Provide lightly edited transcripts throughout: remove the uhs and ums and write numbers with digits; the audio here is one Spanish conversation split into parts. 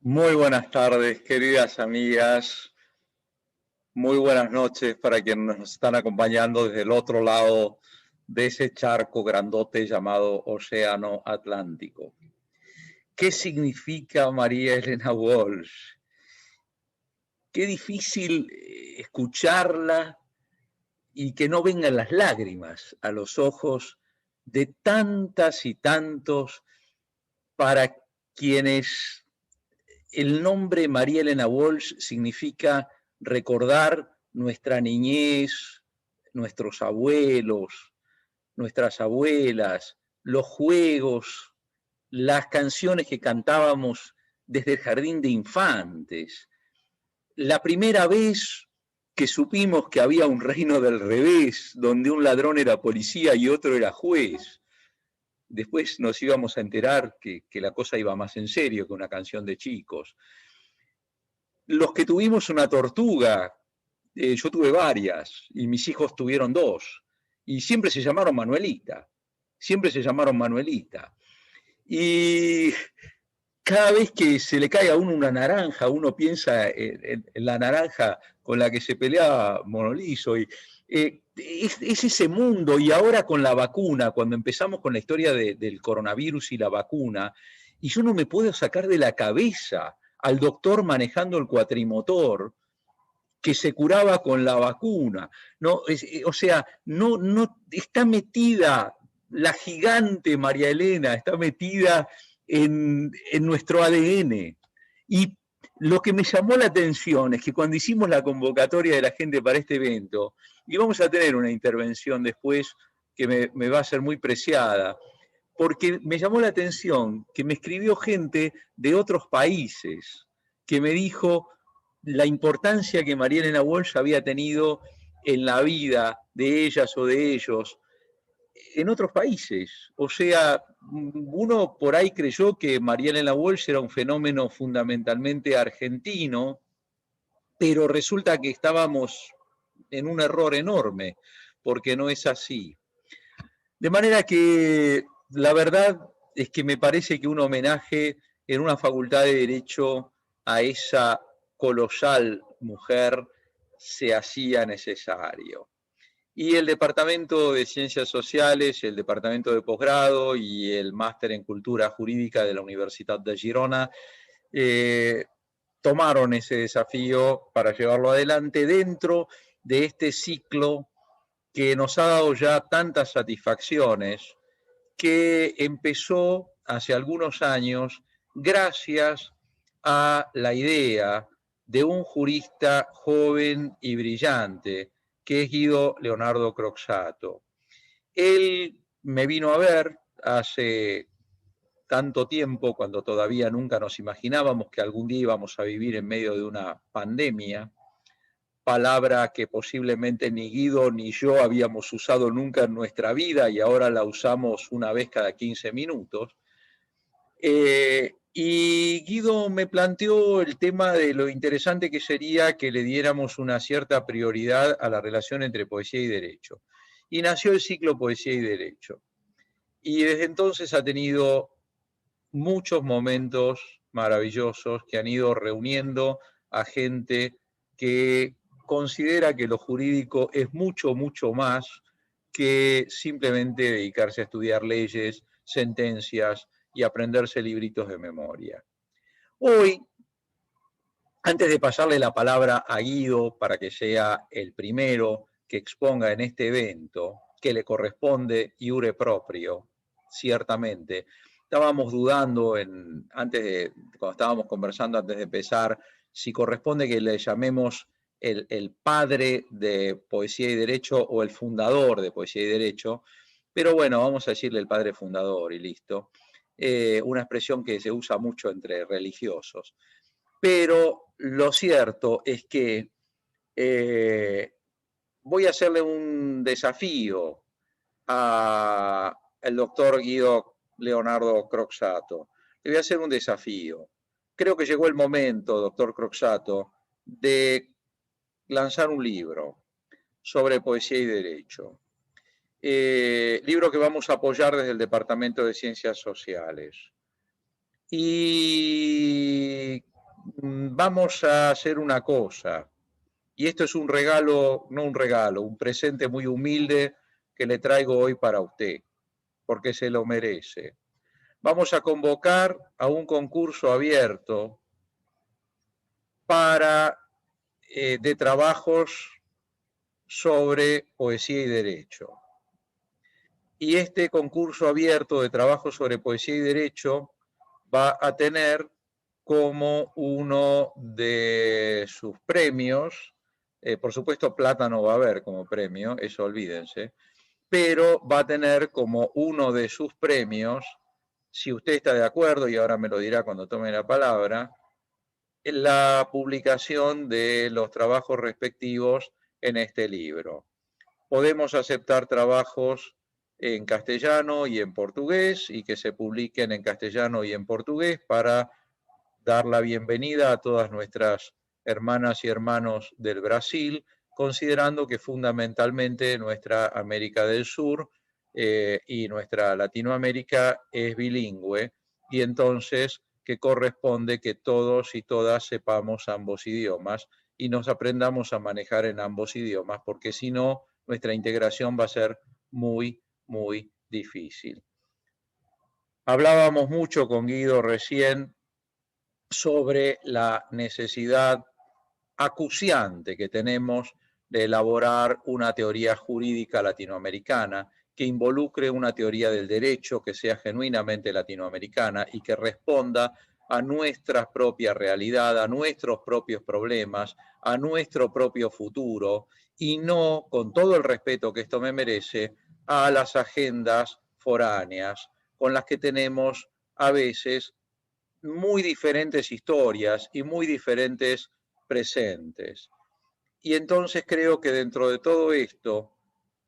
Muy buenas tardes, queridas amigas. Muy buenas noches para quienes nos están acompañando desde el otro lado de ese charco grandote llamado Océano Atlántico. ¿Qué significa María Elena Walsh? Qué difícil escucharla y que no vengan las lágrimas a los ojos de tantas y tantos para quienes el nombre María Elena Walsh significa recordar nuestra niñez, nuestros abuelos, nuestras abuelas, los juegos, las canciones que cantábamos desde el jardín de infantes. La primera vez que supimos que había un reino del revés, donde un ladrón era policía y otro era juez. Después nos íbamos a enterar que la cosa iba más en serio que una canción de chicos. Los que tuvimos una tortuga, yo tuve varias y mis hijos tuvieron dos y siempre se llamaron Manuelita, siempre se llamaron Manuelita. Y cada vez que se le cae a uno una naranja, uno piensa en la naranja con la que se peleaba Monoliso. Y, es ese mundo. Y ahora con la vacuna, cuando empezamos con la historia del coronavirus y la vacuna, y yo no me puedo sacar de la cabeza al doctor manejando el cuatrimotor que se curaba con la vacuna. No, o sea, no está metida la gigante María Elena, está metida en nuestro ADN. Y lo que me llamó la atención es que cuando hicimos la convocatoria de la gente para este evento, y vamos a tener una intervención después que me va a ser muy preciada, porque me llamó la atención que me escribió gente de otros países, que me dijo la importancia que María Elena Walsh había tenido en la vida de ellas o de ellos en otros países. O sea, uno por ahí creyó que María Elena Walsh era un fenómeno fundamentalmente argentino, pero resulta que estábamos en un error enorme, porque no es así. De manera que la verdad es que me parece que un homenaje en una facultad de Derecho a esa colosal mujer se hacía necesario. Y el Departamento de Ciencias Sociales, el Departamento de Posgrado y el Máster en Cultura Jurídica de la Universidad de Girona eh, tomaron ese desafío para llevarlo adelante dentro de este ciclo que nos ha dado ya tantas satisfacciones, que empezó hace algunos años gracias a la idea de un jurista joven y brillante, que es Guido Leonardo Croxatto. Él me vino a ver hace tanto tiempo, cuando todavía nunca nos imaginábamos que algún día íbamos a vivir en medio de una pandemia, palabra que posiblemente ni Guido ni yo habíamos usado nunca en nuestra vida y ahora la usamos una vez cada 15 minutos. Y Guido me planteó el tema de lo interesante que sería que le diéramos una cierta prioridad a la relación entre poesía y derecho. Y nació el ciclo Poesía y Derecho. Y desde entonces ha tenido muchos momentos maravillosos que han ido reuniendo a gente que considera que lo jurídico es mucho, mucho más que simplemente dedicarse a estudiar leyes, sentencias y aprenderse libritos de memoria. Hoy, antes de pasarle la palabra a Guido para que sea el primero que exponga en este evento, que le corresponde iure proprio, ciertamente, estábamos dudando cuando estábamos conversando antes de empezar, si corresponde que le llamemos el padre de Poesía y Derecho o el fundador de Poesía y Derecho, pero bueno, vamos a decirle el padre fundador y listo. Una expresión que se usa mucho entre religiosos. Pero lo cierto es que voy a hacerle un desafío al doctor Guido Leonardo Croxatto. Le voy a hacer un desafío. Creo que llegó el momento, doctor Croxatto, de lanzar un libro sobre poesía y derecho. Libro que vamos a apoyar desde el Departamento de Ciencias Sociales. Y vamos a hacer una cosa, y esto es un regalo, no un regalo, un presente muy humilde que le traigo hoy para usted, porque se lo merece. Vamos a convocar a un concurso abierto de trabajos sobre poesía y derecho. Y este concurso abierto de trabajos sobre poesía y derecho va a tener como uno de sus premios, por supuesto plata no va a haber como premio, eso olvídense, pero va a tener como uno de sus premios, si usted está de acuerdo, y ahora me lo dirá cuando tome la palabra, la publicación de los trabajos respectivos en este libro. Podemos aceptar trabajos en castellano y en portugués y que se publiquen en castellano y en portugués para dar la bienvenida a todas nuestras hermanas y hermanos del Brasil, considerando que fundamentalmente nuestra América del Sur y nuestra Latinoamérica es bilingüe y entonces que corresponde que todos y todas sepamos ambos idiomas y nos aprendamos a manejar en ambos idiomas, porque si no, nuestra integración va a ser muy, muy difícil. Hablábamos mucho con Guido recién sobre la necesidad acuciante que tenemos de elaborar una teoría jurídica latinoamericana que involucre una teoría del derecho que sea genuinamente latinoamericana y que responda a nuestra propia realidad, a nuestros propios problemas, a nuestro propio futuro y no, con todo el respeto que esto me merece, a las agendas foráneas con las que tenemos a veces muy diferentes historias y muy diferentes presentes. Y entonces creo que dentro de todo esto,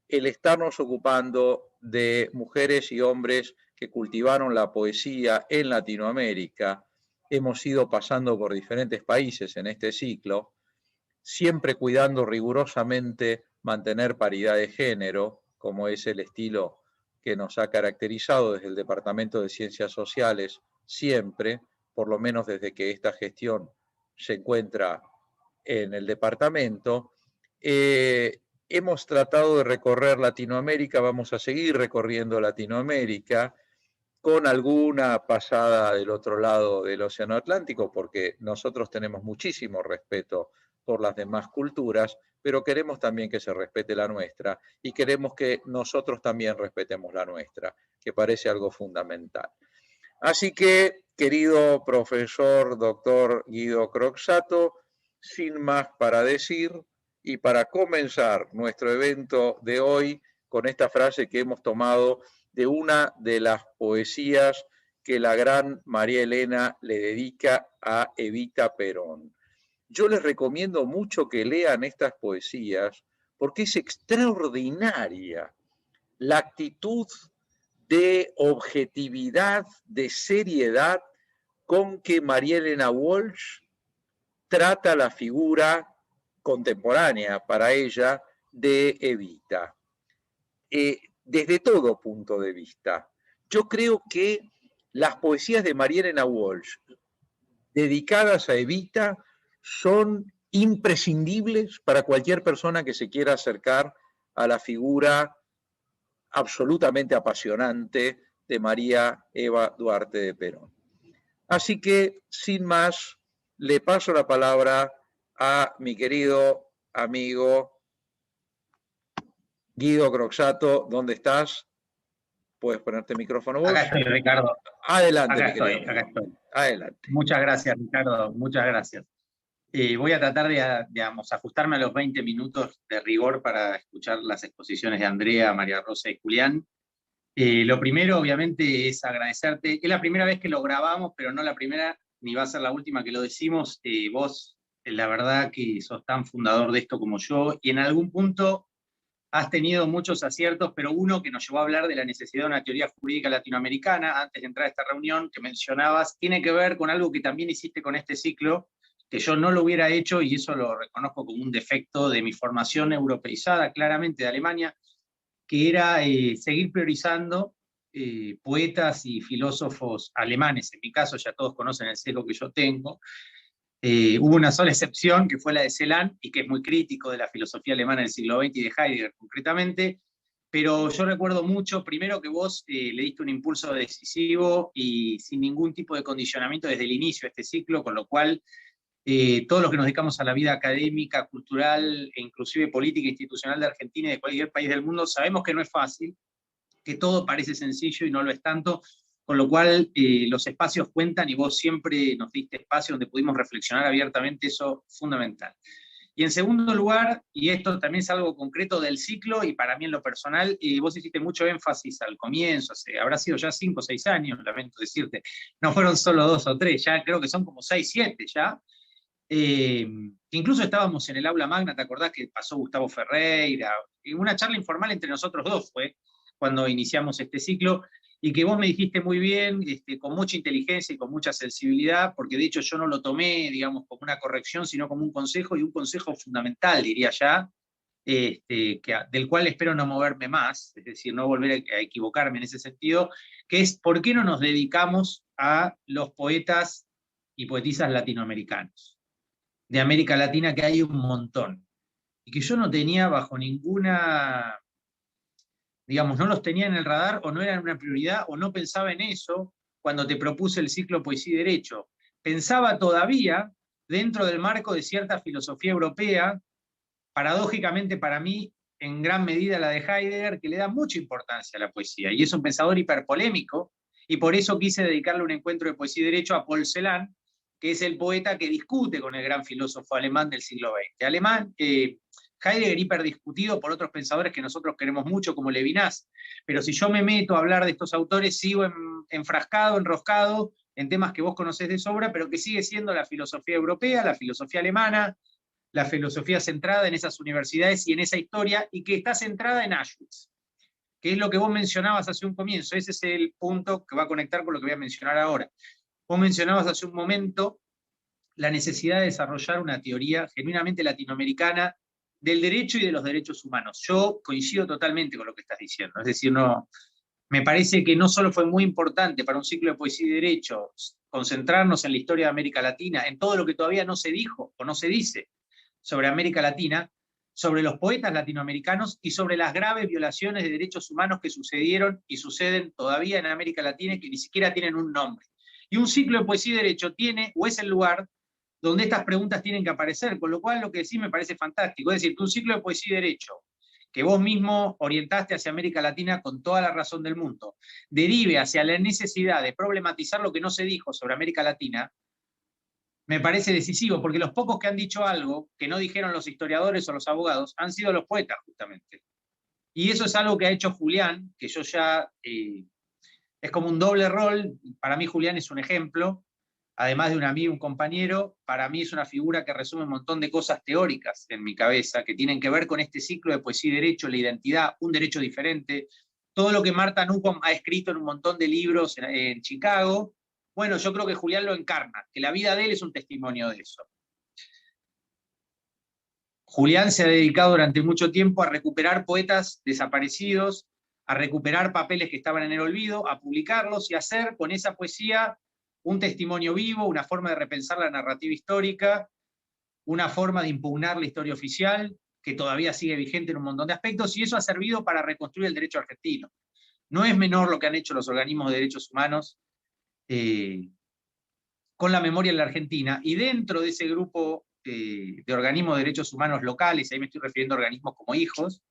el estarnos ocupando de mujeres y hombres que cultivaron la poesía en Latinoamérica, hemos ido pasando por diferentes países en este ciclo, siempre cuidando rigurosamente mantener paridad de género, como es el estilo que nos ha caracterizado desde el Departamento de Ciencias Sociales siempre, por lo menos desde que esta gestión se encuentra en el departamento. Hemos tratado de recorrer Latinoamérica, vamos a seguir recorriendo Latinoamérica con alguna pasada del otro lado del Océano Atlántico, porque nosotros tenemos muchísimo respeto por las demás culturas, pero queremos también que se respete la nuestra y queremos que nosotros también respetemos la nuestra, que parece algo fundamental. Así que, querido profesor doctor Guido Croxatto, sin más para decir y para comenzar nuestro evento de hoy con esta frase que hemos tomado de una de las poesías que la gran María Elena le dedica a Evita Perón. Yo les recomiendo mucho que lean estas poesías porque es extraordinaria la actitud de objetividad, de seriedad con que María Elena Walsh trata la figura contemporánea para ella de Evita, desde todo punto de vista. Yo creo que las poesías de María Elena Walsh dedicadas a Evita son imprescindibles para cualquier persona que se quiera acercar a la figura absolutamente apasionante de María Eva Duarte de Perón. Así que, sin más, le paso la palabra a mi querido amigo Guido Croxatto. ¿Dónde estás? ¿Puedes ponerte el micrófono vos? Acá estoy, Ricardo. Adelante, Acá mi querido estoy, acá estoy. Adelante. Muchas gracias, Ricardo. Muchas gracias. Voy a tratar de, digamos, ajustarme a los 20 minutos de rigor para escuchar las exposiciones de Andrea, María Rosa y Julián. Lo primero, obviamente, es agradecerte. Es la primera vez que lo grabamos, pero no la primera, ni va a ser la última que lo decimos. Vos, la verdad que sos tan fundador de esto como yo, y en algún punto has tenido muchos aciertos, pero uno que nos llevó a hablar de la necesidad de una teoría jurídica latinoamericana, antes de entrar a esta reunión que mencionabas, tiene que ver con algo que también hiciste con este ciclo, que yo no lo hubiera hecho, y eso lo reconozco como un defecto de mi formación europeizada, claramente de Alemania, que era seguir priorizando poetas y filósofos alemanes. En mi caso, ya todos conocen el sesgo que yo tengo, Hubo una sola excepción, que fue la de Celan, y que es muy crítico de la filosofía alemana del siglo XX y de Heidegger concretamente, pero yo recuerdo mucho, primero que vos le diste un impulso decisivo y sin ningún tipo de condicionamiento desde el inicio de este ciclo, con lo cual todos los que nos dedicamos a la vida académica, cultural e inclusive política e institucional de Argentina y de cualquier país del mundo, sabemos que no es fácil, que todo parece sencillo y no lo es tanto, con lo cual los espacios cuentan y vos siempre nos diste espacio donde pudimos reflexionar abiertamente, eso es fundamental. Y en segundo lugar, y esto también es algo concreto del ciclo, y para mí en lo personal, vos hiciste mucho énfasis al comienzo, habrá sido ya 5 o 6 años, lamento decirte, no fueron solo 2 o 3, ya creo que son como 6, 7 ya. Incluso estábamos en el aula magna, ¿te acordás que pasó Gustavo Ferreira? Una charla informal entre nosotros dos fue cuando iniciamos este ciclo, y que vos me dijiste muy bien, con mucha inteligencia y con mucha sensibilidad, porque de hecho yo no lo tomé, digamos, como una corrección, sino como un consejo, y un consejo fundamental, diría ya, del cual espero no moverme más, es decir, no volver a equivocarme en ese sentido, que es ¿por qué no nos dedicamos a los poetas y poetisas latinoamericanos? De América Latina, que hay un montón, y que yo no tenía bajo ninguna, digamos, no los tenía en el radar, o no eran una prioridad, o no pensaba en eso cuando te propuse el ciclo Poesía y Derecho. Pensaba todavía dentro del marco de cierta filosofía europea, paradójicamente para mí, en gran medida la de Heidegger, que le da mucha importancia a la poesía, y es un pensador hiperpolémico, y por eso quise dedicarle un encuentro de Poesía y Derecho a Paul Celan, que es el poeta que discute con el gran filósofo alemán del siglo XX. Heidegger hiperdiscutido por otros pensadores que nosotros queremos mucho, como Levinas, pero si yo me meto a hablar de estos autores, sigo enfrascado, enroscado en temas que vos conocés de sobra, pero que sigue siendo la filosofía europea, la filosofía alemana, la filosofía centrada en esas universidades y en esa historia, y que está centrada en Auschwitz, que es lo que vos mencionabas hace un comienzo. Ese es el punto que va a conectar con lo que voy a mencionar ahora. Vos mencionabas hace un momento la necesidad de desarrollar una teoría genuinamente latinoamericana del derecho y de los derechos humanos. Yo coincido totalmente con lo que estás diciendo. Es decir, no, me parece que no solo fue muy importante para un ciclo de poesía y derecho concentrarnos en la historia de América Latina, en todo lo que todavía no se dijo o no se dice sobre América Latina, sobre los poetas latinoamericanos y sobre las graves violaciones de derechos humanos que sucedieron y suceden todavía en América Latina y que ni siquiera tienen un nombre. Y un ciclo de poesía y derecho tiene, o es el lugar donde estas preguntas tienen que aparecer, con lo cual lo que decís me parece fantástico. Es decir, que un ciclo de poesía y derecho, que vos mismo orientaste hacia América Latina con toda la razón del mundo, derive hacia la necesidad de problematizar lo que no se dijo sobre América Latina, me parece decisivo, porque los pocos que han dicho algo que no dijeron los historiadores o los abogados han sido los poetas, justamente. Y eso es algo que ha hecho Julián, que yo ya, es como un doble rol. Para mí Julián es un ejemplo, además de un amigo, un compañero. Para mí es una figura que resume un montón de cosas teóricas en mi cabeza, que tienen que ver con este ciclo de poesía y derecho, la identidad, un derecho diferente, todo lo que Martha Nussbaum ha escrito en un montón de libros en Chicago. Bueno, yo creo que Julián lo encarna, que la vida de él es un testimonio de eso. Julián se ha dedicado durante mucho tiempo a recuperar poetas desaparecidos, a recuperar papeles que estaban en el olvido, a publicarlos y a hacer con esa poesía un testimonio vivo, una forma de repensar la narrativa histórica, una forma de impugnar la historia oficial, que todavía sigue vigente en un montón de aspectos, y eso ha servido para reconstruir el derecho argentino. No es menor lo que han hecho los organismos de derechos humanos con la memoria en la Argentina, y dentro de ese grupo de organismos de derechos humanos locales, ahí me estoy refiriendo a organismos como HIJOS,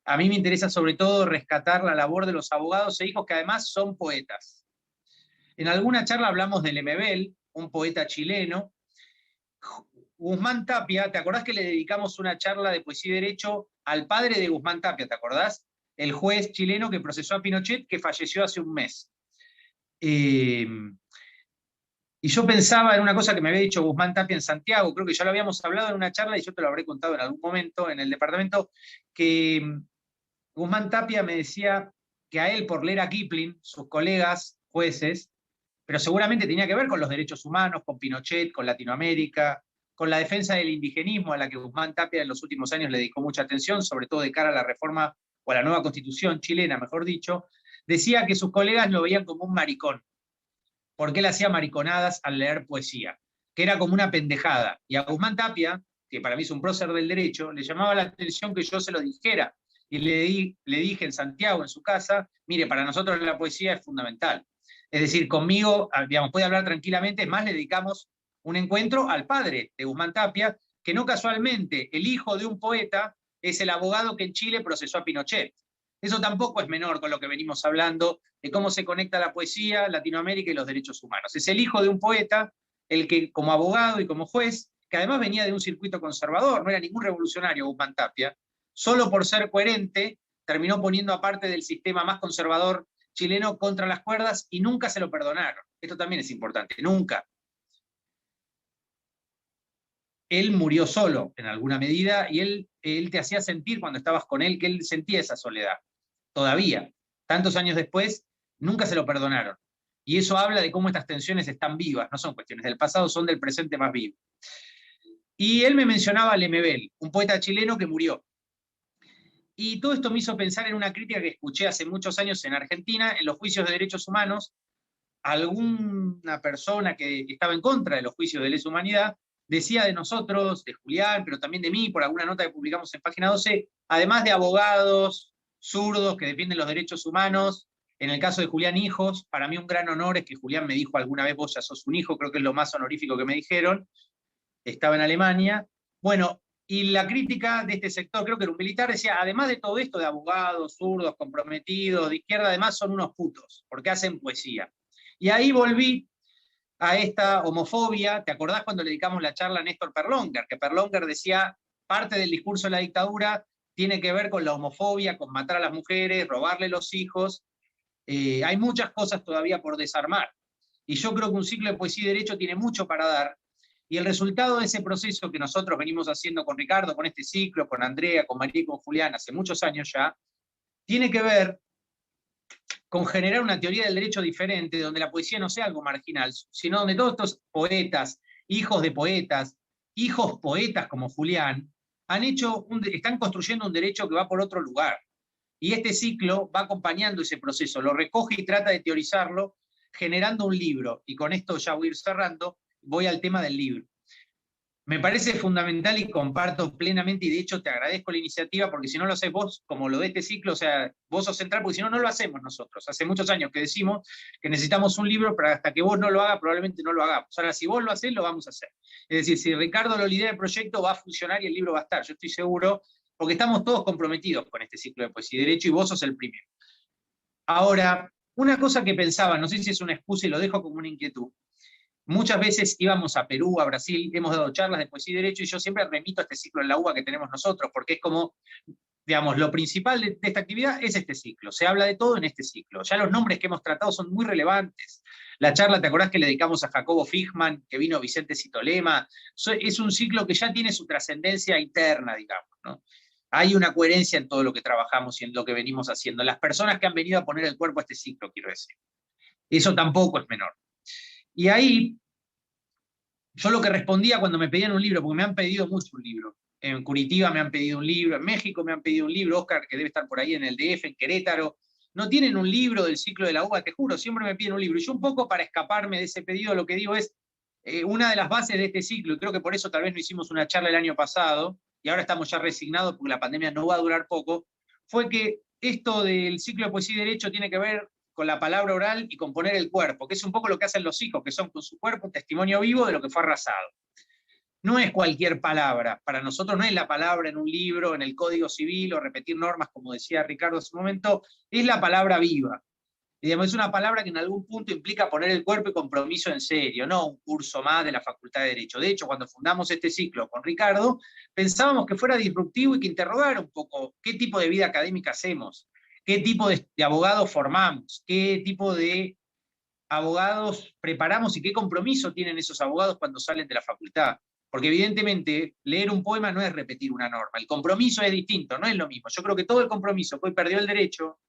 a mí me interesa sobre todo rescatar la labor de los abogados e hijos que además son poetas. En alguna charla hablamos de Lemebel, un poeta chileno. Guzmán Tapia, ¿te acordás que le dedicamos una charla de poesía y derecho al padre de Guzmán Tapia? ¿Te acordás? El juez chileno que procesó a Pinochet, que falleció hace un mes. Y yo pensaba en una cosa que me había dicho Guzmán Tapia en Santiago, creo que ya lo habíamos hablado en una charla y yo te lo habré contado en algún momento en el departamento, que Guzmán Tapia me decía que a él, por leer a Kipling, sus colegas jueces, pero seguramente tenía que ver con los derechos humanos, con Pinochet, con Latinoamérica, con la defensa del indigenismo, a la que Guzmán Tapia en los últimos años le dedicó mucha atención, sobre todo de cara a la reforma o a la nueva constitución chilena, mejor dicho, decía que sus colegas lo veían como un maricón, porque él hacía mariconadas al leer poesía. que era como una pendejada. Y a Guzmán Tapia, que para mí es un prócer del derecho, le llamaba la atención que yo se lo dijera. Y le dije en Santiago, en su casa, mire, para nosotros la poesía es fundamental. Es decir, conmigo, digamos, puede hablar tranquilamente, es más, le dedicamos un encuentro al padre de Guzmán Tapia, que no casualmente, el hijo de un poeta es el abogado que en Chile procesó a Pinochet. Eso tampoco es menor con lo que venimos hablando de cómo se conecta la poesía, Latinoamérica y los derechos humanos. Es el hijo de un poeta el que, como abogado y como juez, que además venía de un circuito conservador, no era ningún revolucionario Guzmán Tapia, solo por ser coherente, terminó poniendo aparte del sistema más conservador chileno contra las cuerdas y nunca se lo perdonaron. Esto también es importante, nunca. Él murió solo en alguna medida y él te hacía sentir cuando estabas con él que él sentía esa soledad. Todavía, tantos años después, nunca se lo perdonaron. Y eso habla de cómo estas tensiones están vivas, no son cuestiones del pasado, son del presente más vivo. Y él me mencionaba a Lemebel, un poeta chileno que murió. Y todo esto me hizo pensar en una crítica que escuché hace muchos años en Argentina, en los juicios de derechos humanos. Alguna persona que estaba en contra de los juicios de lesa humanidad decía de nosotros, de Julián, pero también de mí, por alguna nota que publicamos en Página 12, además de abogados zurdos que defienden los derechos humanos, en el caso de Julián hijos, para mí un gran honor es que Julián me dijo alguna vez, vos ya sos un hijo, creo que es lo más honorífico que me dijeron, estaba en Alemania. Bueno, y la crítica de este sector, creo que era un militar, decía, además de todo esto de abogados, zurdos, comprometidos, de izquierda, además son unos putos, porque hacen poesía. Y ahí volví a esta homofobia. ¿Te acordás cuando le dedicamos la charla a Néstor Perlonger? Que Perlonger decía, parte del discurso de la dictadura tiene que ver con la homofobia, con matar a las mujeres, robarle los hijos. Hay muchas cosas todavía por desarmar. Y yo creo que un ciclo de poesía y derecho tiene mucho para dar. Y el resultado de ese proceso que nosotros venimos haciendo con Ricardo, con este ciclo, con Andrea, con María y con Julián, hace muchos años ya, tiene que ver con generar una teoría del derecho diferente, donde la poesía no sea algo marginal, sino donde todos estos poetas, hijos poetas como Julián, están construyendo un derecho que va por otro lugar. Y este ciclo va acompañando ese proceso, lo recoge y trata de teorizarlo, generando un libro. Y con esto ya voy a ir cerrando, voy al tema del libro. Me parece fundamental y comparto plenamente, y de hecho te agradezco la iniciativa, porque si no lo haces vos, como lo de este ciclo, o sea, vos sos central, porque si no, no lo hacemos nosotros. Hace muchos años que decimos que necesitamos un libro, pero hasta que vos no lo hagas, probablemente no lo hagamos. Ahora, si vos lo hacés, lo vamos a hacer. Es decir, si Ricardo lo lidera el proyecto, va a funcionar y el libro va a estar, yo estoy seguro, porque estamos todos comprometidos con este ciclo de poesía y derecho, y vos sos el primero. Ahora, una cosa que pensaba, no sé si es una excusa y lo dejo como una inquietud. Muchas veces íbamos a Perú, a Brasil, hemos dado charlas de poesía y derecho, y yo siempre remito a este ciclo en la UBA que tenemos nosotros, porque es como, digamos, lo principal de esta actividad es este ciclo. Se habla de todo en este ciclo. Ya los nombres que hemos tratado son muy relevantes. La charla, ¿te acordás que le dedicamos a Jacobo Fichman, que vino Vicente Citolema? Es un ciclo que ya tiene su trascendencia interna, digamos, ¿no? Hay una coherencia en todo lo que trabajamos y en lo que venimos haciendo. Las personas que han venido a poner el cuerpo a este ciclo, quiero decir. Eso tampoco es menor. Y ahí, yo lo que respondía cuando me pedían un libro, porque me han pedido mucho un libro. En Curitiba me han pedido un libro, en México me han pedido un libro, Oscar, que debe estar por ahí en el DF, en Querétaro. No tienen un libro del ciclo de la UBA, te juro, siempre me piden un libro. Y yo un poco para escaparme de ese pedido, lo que digo es, una de las bases de este ciclo, y creo que por eso tal vez no hicimos una charla el año pasado, y ahora estamos ya resignados porque la pandemia no va a durar poco, fue que esto del ciclo de poesía y derecho tiene que ver con la palabra oral y con poner el cuerpo, que es un poco lo que hacen los hijos, que son con su cuerpo un testimonio vivo de lo que fue arrasado. No es cualquier palabra, para nosotros no es la palabra en un libro, en el Código Civil, o repetir normas, como decía Ricardo en su momento, es la palabra viva. Y digamos, es una palabra que en algún punto implica poner el cuerpo y compromiso en serio, no un curso más de la Facultad de Derecho. De hecho, cuando fundamos este ciclo con Ricardo, pensábamos que fuera disruptivo y que interrogara un poco qué tipo de vida académica hacemos, qué tipo de abogados formamos, qué tipo de abogados preparamos y qué compromiso tienen esos abogados cuando salen de la facultad. Porque evidentemente leer un poema no es repetir una norma, el compromiso es distinto, no es lo mismo. Yo creo que todo el compromiso que hoy perdió el derecho,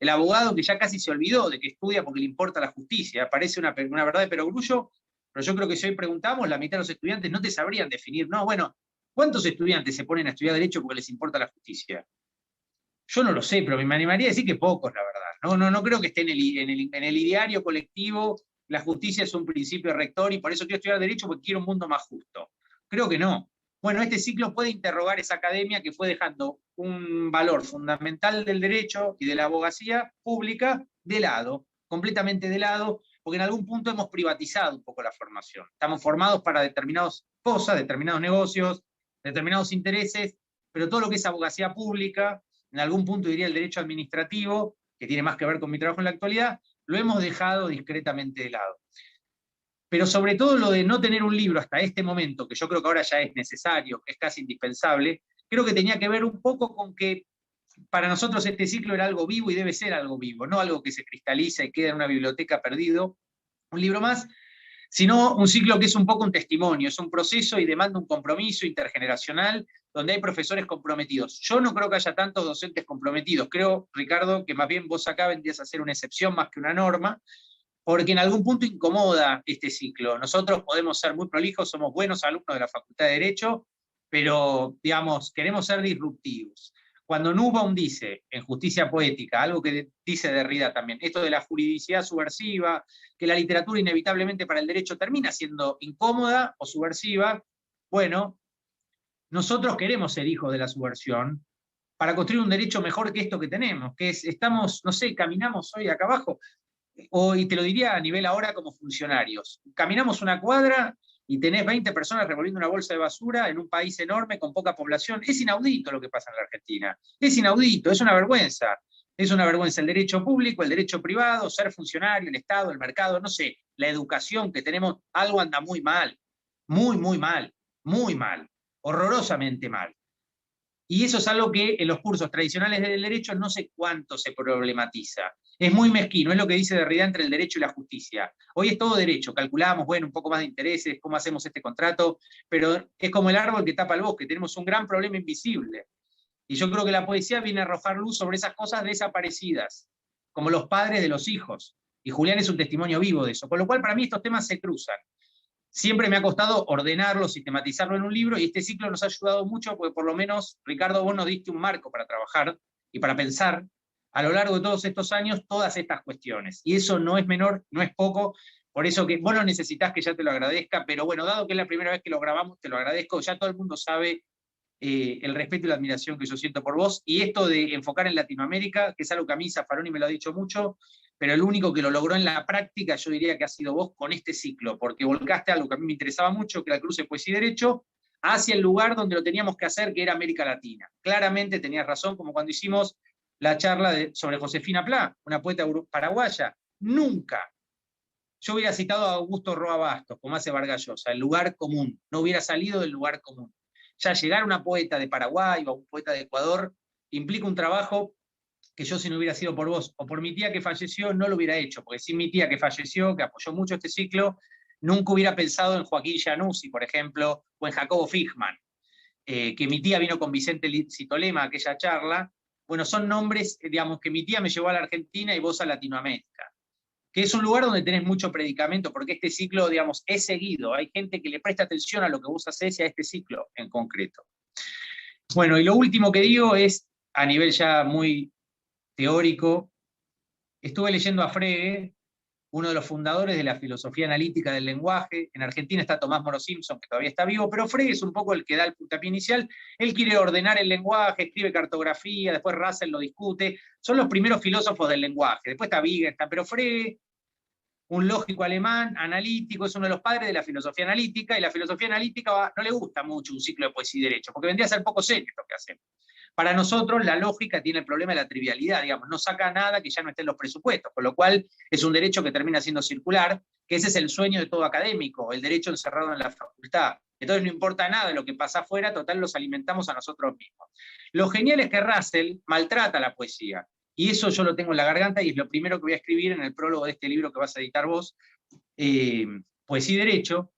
el abogado que ya casi se olvidó de que estudia porque le importa la justicia, parece una verdad de perogrullo, pero yo creo que si hoy preguntamos, la mitad de los estudiantes no te sabrían definir, no, bueno, ¿cuántos estudiantes se ponen a estudiar derecho porque les importa la justicia? Yo no lo sé, pero me animaría a decir que pocos, la verdad. No creo que esté en el ideario colectivo la justicia es un principio rector y por eso quiero estudiar Derecho porque quiero un mundo más justo. Creo que no. Bueno, este ciclo puede interrogar esa academia que fue dejando un valor fundamental del derecho y de la abogacía pública de lado, completamente de lado, porque en algún punto hemos privatizado un poco la formación. Estamos formados para determinadas cosas, determinados negocios, determinados intereses, pero todo lo que es abogacía pública, en algún punto diría el derecho administrativo, que tiene más que ver con mi trabajo en la actualidad, lo hemos dejado discretamente de lado. Pero sobre todo lo de no tener un libro hasta este momento, que yo creo que ahora ya es necesario, que es casi indispensable, creo que tenía que ver un poco con que para nosotros este ciclo era algo vivo y debe ser algo vivo, no algo que se cristaliza y queda en una biblioteca perdido, un libro más, sino un ciclo que es un poco un testimonio, es un proceso y demanda un compromiso intergeneracional donde hay profesores comprometidos. Yo no creo que haya tantos docentes comprometidos, creo, Ricardo, que más bien vos acá vendrías a ser una excepción más que una norma, porque en algún punto incomoda este ciclo. Nosotros podemos ser muy prolijos, somos buenos alumnos de la Facultad de Derecho, pero, digamos, queremos ser disruptivos. Cuando Nussbaum dice, en Justicia Poética, algo que dice Derrida también, esto de la juridicidad subversiva, que la literatura inevitablemente para el derecho termina siendo incómoda o subversiva, bueno, nosotros queremos ser hijos de la subversión para construir un derecho mejor que esto que tenemos, que es, estamos, no sé, caminamos hoy acá abajo, y te lo diría a nivel ahora como funcionarios. Caminamos una cuadra y tenés 20 personas revolviendo una bolsa de basura en un país enorme con poca población. Es inaudito lo que pasa en la Argentina. Es inaudito, es una vergüenza. Es una vergüenza el derecho público, el derecho privado, ser funcionario, el Estado, el mercado, no sé, la educación que tenemos, algo anda muy mal, muy mal, muy mal, horrorosamente mal. Y eso es algo que en los cursos tradicionales del derecho no sé cuánto se problematiza. Es muy mezquino, es lo que dice Derrida entre el derecho y la justicia. Hoy es todo derecho, calculamos, bueno, un poco más de intereses, cómo hacemos este contrato, pero es como el árbol que tapa el bosque, tenemos un gran problema invisible. Y yo creo que la poesía viene a arrojar luz sobre esas cosas desaparecidas, como los padres de los hijos. Y Julián es un testimonio vivo de eso. Con lo cual, para mí, estos temas se cruzan. Siempre me ha costado ordenarlo, sistematizarlo en un libro, y este ciclo nos ha ayudado mucho, porque por lo menos, Ricardo, vos nos diste un marco para trabajar y para pensar a lo largo de todos estos años todas estas cuestiones. Y eso no es menor, no es poco, por eso que vos no necesitas que ya te lo agradezca, pero bueno, dado que es la primera vez que lo grabamos, te lo agradezco, ya todo el mundo sabe el respeto y la admiración que yo siento por vos, y esto de enfocar en Latinoamérica, que es algo que a mí Zaffaroni me lo ha dicho mucho, pero el único que lo logró en la práctica, yo diría que ha sido vos con este ciclo, porque volcaste algo que a mí me interesaba mucho, que era el cruce Poesía y Derecho, hacia el lugar donde lo teníamos que hacer, que era América Latina. Claramente tenías razón, como cuando hicimos la charla sobre Josefina Pla, una poeta paraguaya. Nunca yo hubiera citado a Augusto Roa Bastos, como hace Vargas Llosa, el lugar común, no hubiera salido del lugar común. Ya llegar a una poeta de Paraguay o a un poeta de Ecuador implica un trabajo que yo, si no hubiera sido por vos o por mi tía que falleció, no lo hubiera hecho, porque sin mi tía que falleció, que apoyó mucho este ciclo, nunca hubiera pensado en Joaquín Januzzi, por ejemplo, o en Jacobo Fichman, que mi tía vino con Vicente Citolema a aquella charla. Bueno, son nombres, digamos, que mi tía me llevó a la Argentina y vos a Latinoamérica, que es un lugar donde tenés mucho predicamento, porque este ciclo, digamos, es seguido. Hay gente que le presta atención a lo que vos hacés y a este ciclo en concreto. Bueno, y lo último que digo es, a nivel ya muy teórico, estuve leyendo a Frege, uno de los fundadores de la filosofía analítica del lenguaje. En Argentina está Tomás Moro Simpson, que todavía está vivo, pero Frege es un poco el que da el puntapié inicial. Él quiere ordenar el lenguaje, escribe cartografía, después Russell lo discute. Son los primeros filósofos del lenguaje. Después está Wittgenstein, pero Frege, un lógico alemán, analítico, es uno de los padres de la filosofía analítica, y la filosofía analítica no le gusta mucho un ciclo de poesía y derecho, porque vendría a ser poco serio esto que hacemos. Para nosotros la lógica tiene el problema de la trivialidad, digamos, no saca nada que ya no esté en los presupuestos, con lo cual es un derecho que termina siendo circular, que ese es el sueño de todo académico, el derecho encerrado en la facultad. Entonces no importa nada de lo que pasa afuera, total los alimentamos a nosotros mismos. Lo genial es que Russell maltrata la poesía, y eso yo lo tengo en la garganta, y es lo primero que voy a escribir en el prólogo de este libro que vas a editar vos, Poesía y Derecho,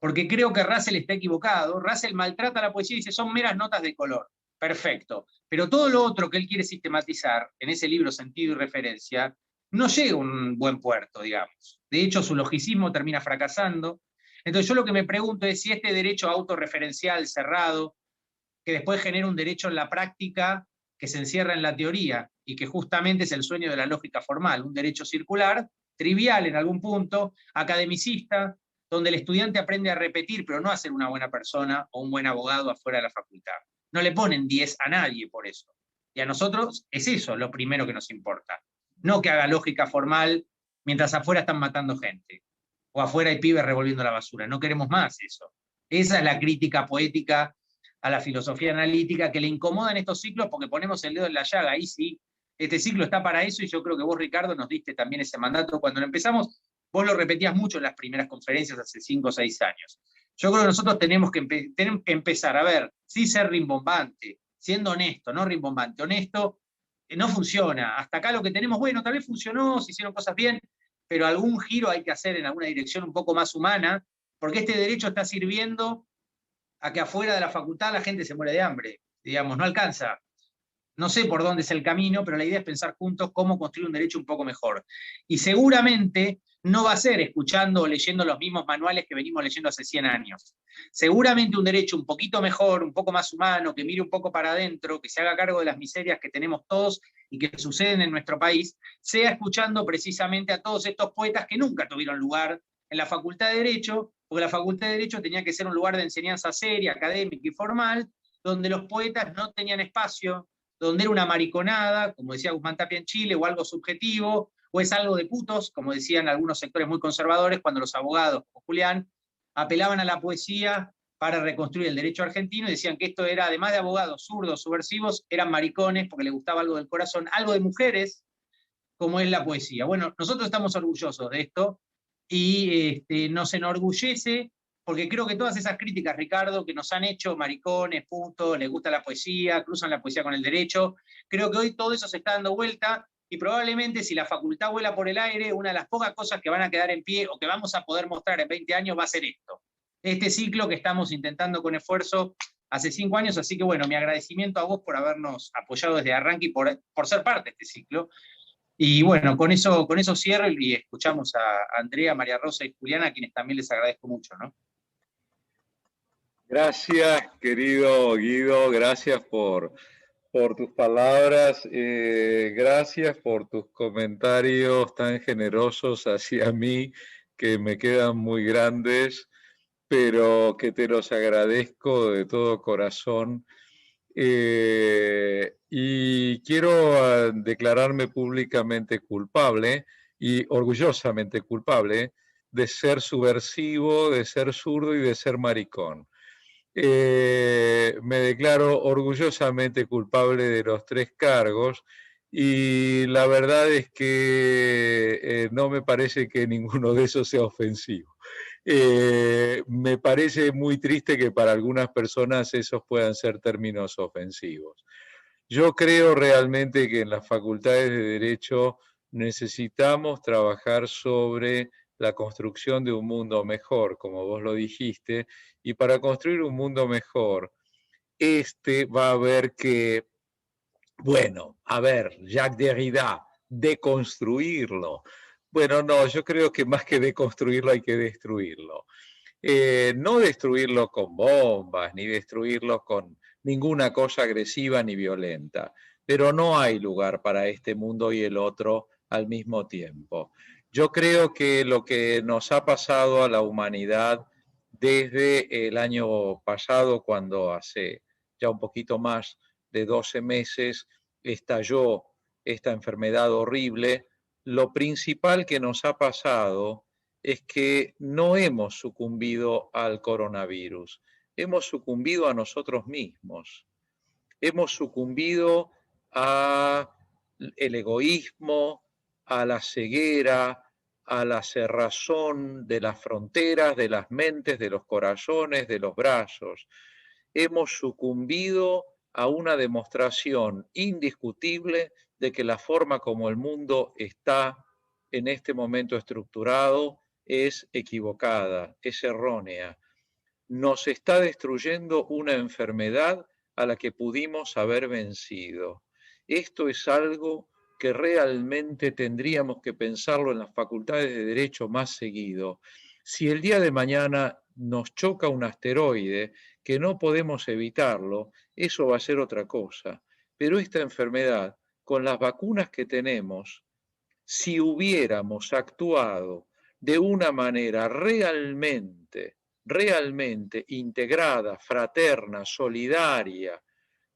porque creo que Russell está equivocado. Russell maltrata la poesía y dice, son meras notas de color. Perfecto. Pero todo lo otro que él quiere sistematizar en ese libro Sentido y Referencia no llega a un buen puerto, digamos. De hecho, su logicismo termina fracasando. Entonces yo lo que me pregunto es si este derecho autorreferencial cerrado, que después genera un derecho en la práctica que se encierra en la teoría y que justamente es el sueño de la lógica formal, un derecho circular, trivial en algún punto, academicista, donde el estudiante aprende a repetir, pero no a ser una buena persona o un buen abogado afuera de la facultad. No le ponen 10 a nadie por eso. Y a nosotros es eso lo primero que nos importa. No que haga lógica formal mientras afuera están matando gente, o afuera hay pibes revolviendo la basura. No queremos más eso. Esa es la crítica poética a la filosofía analítica que le incomoda en estos ciclos porque ponemos el dedo en la llaga. Ahí sí, este ciclo está para eso y yo creo que vos, Ricardo, nos diste también ese mandato cuando lo empezamos. Vos lo repetías mucho en las primeras conferencias hace 5 o 6 años. Yo creo que nosotros tenemos que empezar a ver, sí ser rimbombante, siendo honesto, no rimbombante, honesto, no funciona. Hasta acá lo que tenemos, bueno, tal vez funcionó, se hicieron cosas bien, pero algún giro hay que hacer en alguna dirección un poco más humana, porque este derecho está sirviendo a que afuera de la facultad la gente se muere de hambre, digamos, no alcanza. No sé por dónde es el camino, pero la idea es pensar juntos cómo construir un derecho un poco mejor. Y seguramente no va a ser escuchando o leyendo los mismos manuales que venimos leyendo hace 100 años. Seguramente un derecho un poquito mejor, un poco más humano, que mire un poco para adentro, que se haga cargo de las miserias que tenemos todos y que suceden en nuestro país, sea escuchando precisamente a todos estos poetas que nunca tuvieron lugar en la Facultad de Derecho, porque la Facultad de Derecho tenía que ser un lugar de enseñanza seria, académica y formal, donde los poetas no tenían espacio, donde era una mariconada, como decía Guzmán Tapia en Chile, o algo subjetivo, o es algo de putos, como decían algunos sectores muy conservadores, cuando los abogados, como Julián, apelaban a la poesía para reconstruir el derecho argentino y decían que esto era, además de abogados zurdos, subversivos, eran maricones porque les gustaba algo del corazón, algo de mujeres, como es la poesía. Bueno, nosotros estamos orgullosos de esto y nos enorgullece porque creo que todas esas críticas, Ricardo, que nos han hecho maricones, putos, les gusta la poesía, cruzan la poesía con el derecho, creo que hoy todo eso se está dando vuelta y probablemente si la facultad vuela por el aire, una de las pocas cosas que van a quedar en pie o que vamos a poder mostrar en 20 años va a ser esto. Este ciclo que estamos intentando con esfuerzo hace 5 años, así que bueno, mi agradecimiento a vos por habernos apoyado desde arranque y por ser parte de este ciclo. Y bueno, con eso cierro y escuchamos a Andrea, María Rosa y Juliana, a quienes también les agradezco mucho, ¿no? Gracias, querido Guido, gracias por tus palabras, gracias por tus comentarios tan generosos hacia mí, que me quedan muy grandes, pero que te los agradezco de todo corazón. Y quiero declararme públicamente culpable y orgullosamente culpable de ser subversivo, de ser zurdo y de ser maricón. Me declaro orgullosamente culpable de los 3 cargos y la verdad es que no me parece que ninguno de esos sea ofensivo. Me parece muy triste que para algunas personas esos puedan ser términos ofensivos. Yo creo realmente que en las facultades de Derecho necesitamos trabajar sobre la construcción de un mundo mejor, como vos lo dijiste, y para construir un mundo mejor, va a haber que, bueno, a ver, Jacques Derrida, deconstruirlo. Bueno, no, yo creo que más que deconstruirlo hay que destruirlo. No destruirlo con bombas, ni destruirlo con ninguna cosa agresiva ni violenta, pero no hay lugar para este mundo y el otro al mismo tiempo. Yo creo que lo que nos ha pasado a la humanidad desde el año pasado, cuando hace ya un poquito más de 12 meses estalló esta enfermedad horrible, lo principal que nos ha pasado es que no hemos sucumbido al coronavirus, hemos sucumbido a nosotros mismos, hemos sucumbido al egoísmo, a la ceguera, a la cerrazón de las fronteras, de las mentes, de los corazones, de los brazos. Hemos sucumbido a una demostración indiscutible de que la forma como el mundo está en este momento estructurado es equivocada, es errónea. Nos está destruyendo una enfermedad a la que pudimos haber vencido. Esto es algo que realmente tendríamos que pensarlo en las facultades de Derecho más seguido. Si el día de mañana nos choca un asteroide, que no podemos evitarlo, eso va a ser otra cosa. Pero esta enfermedad, con las vacunas que tenemos, si hubiéramos actuado de una manera realmente integrada, fraterna, solidaria,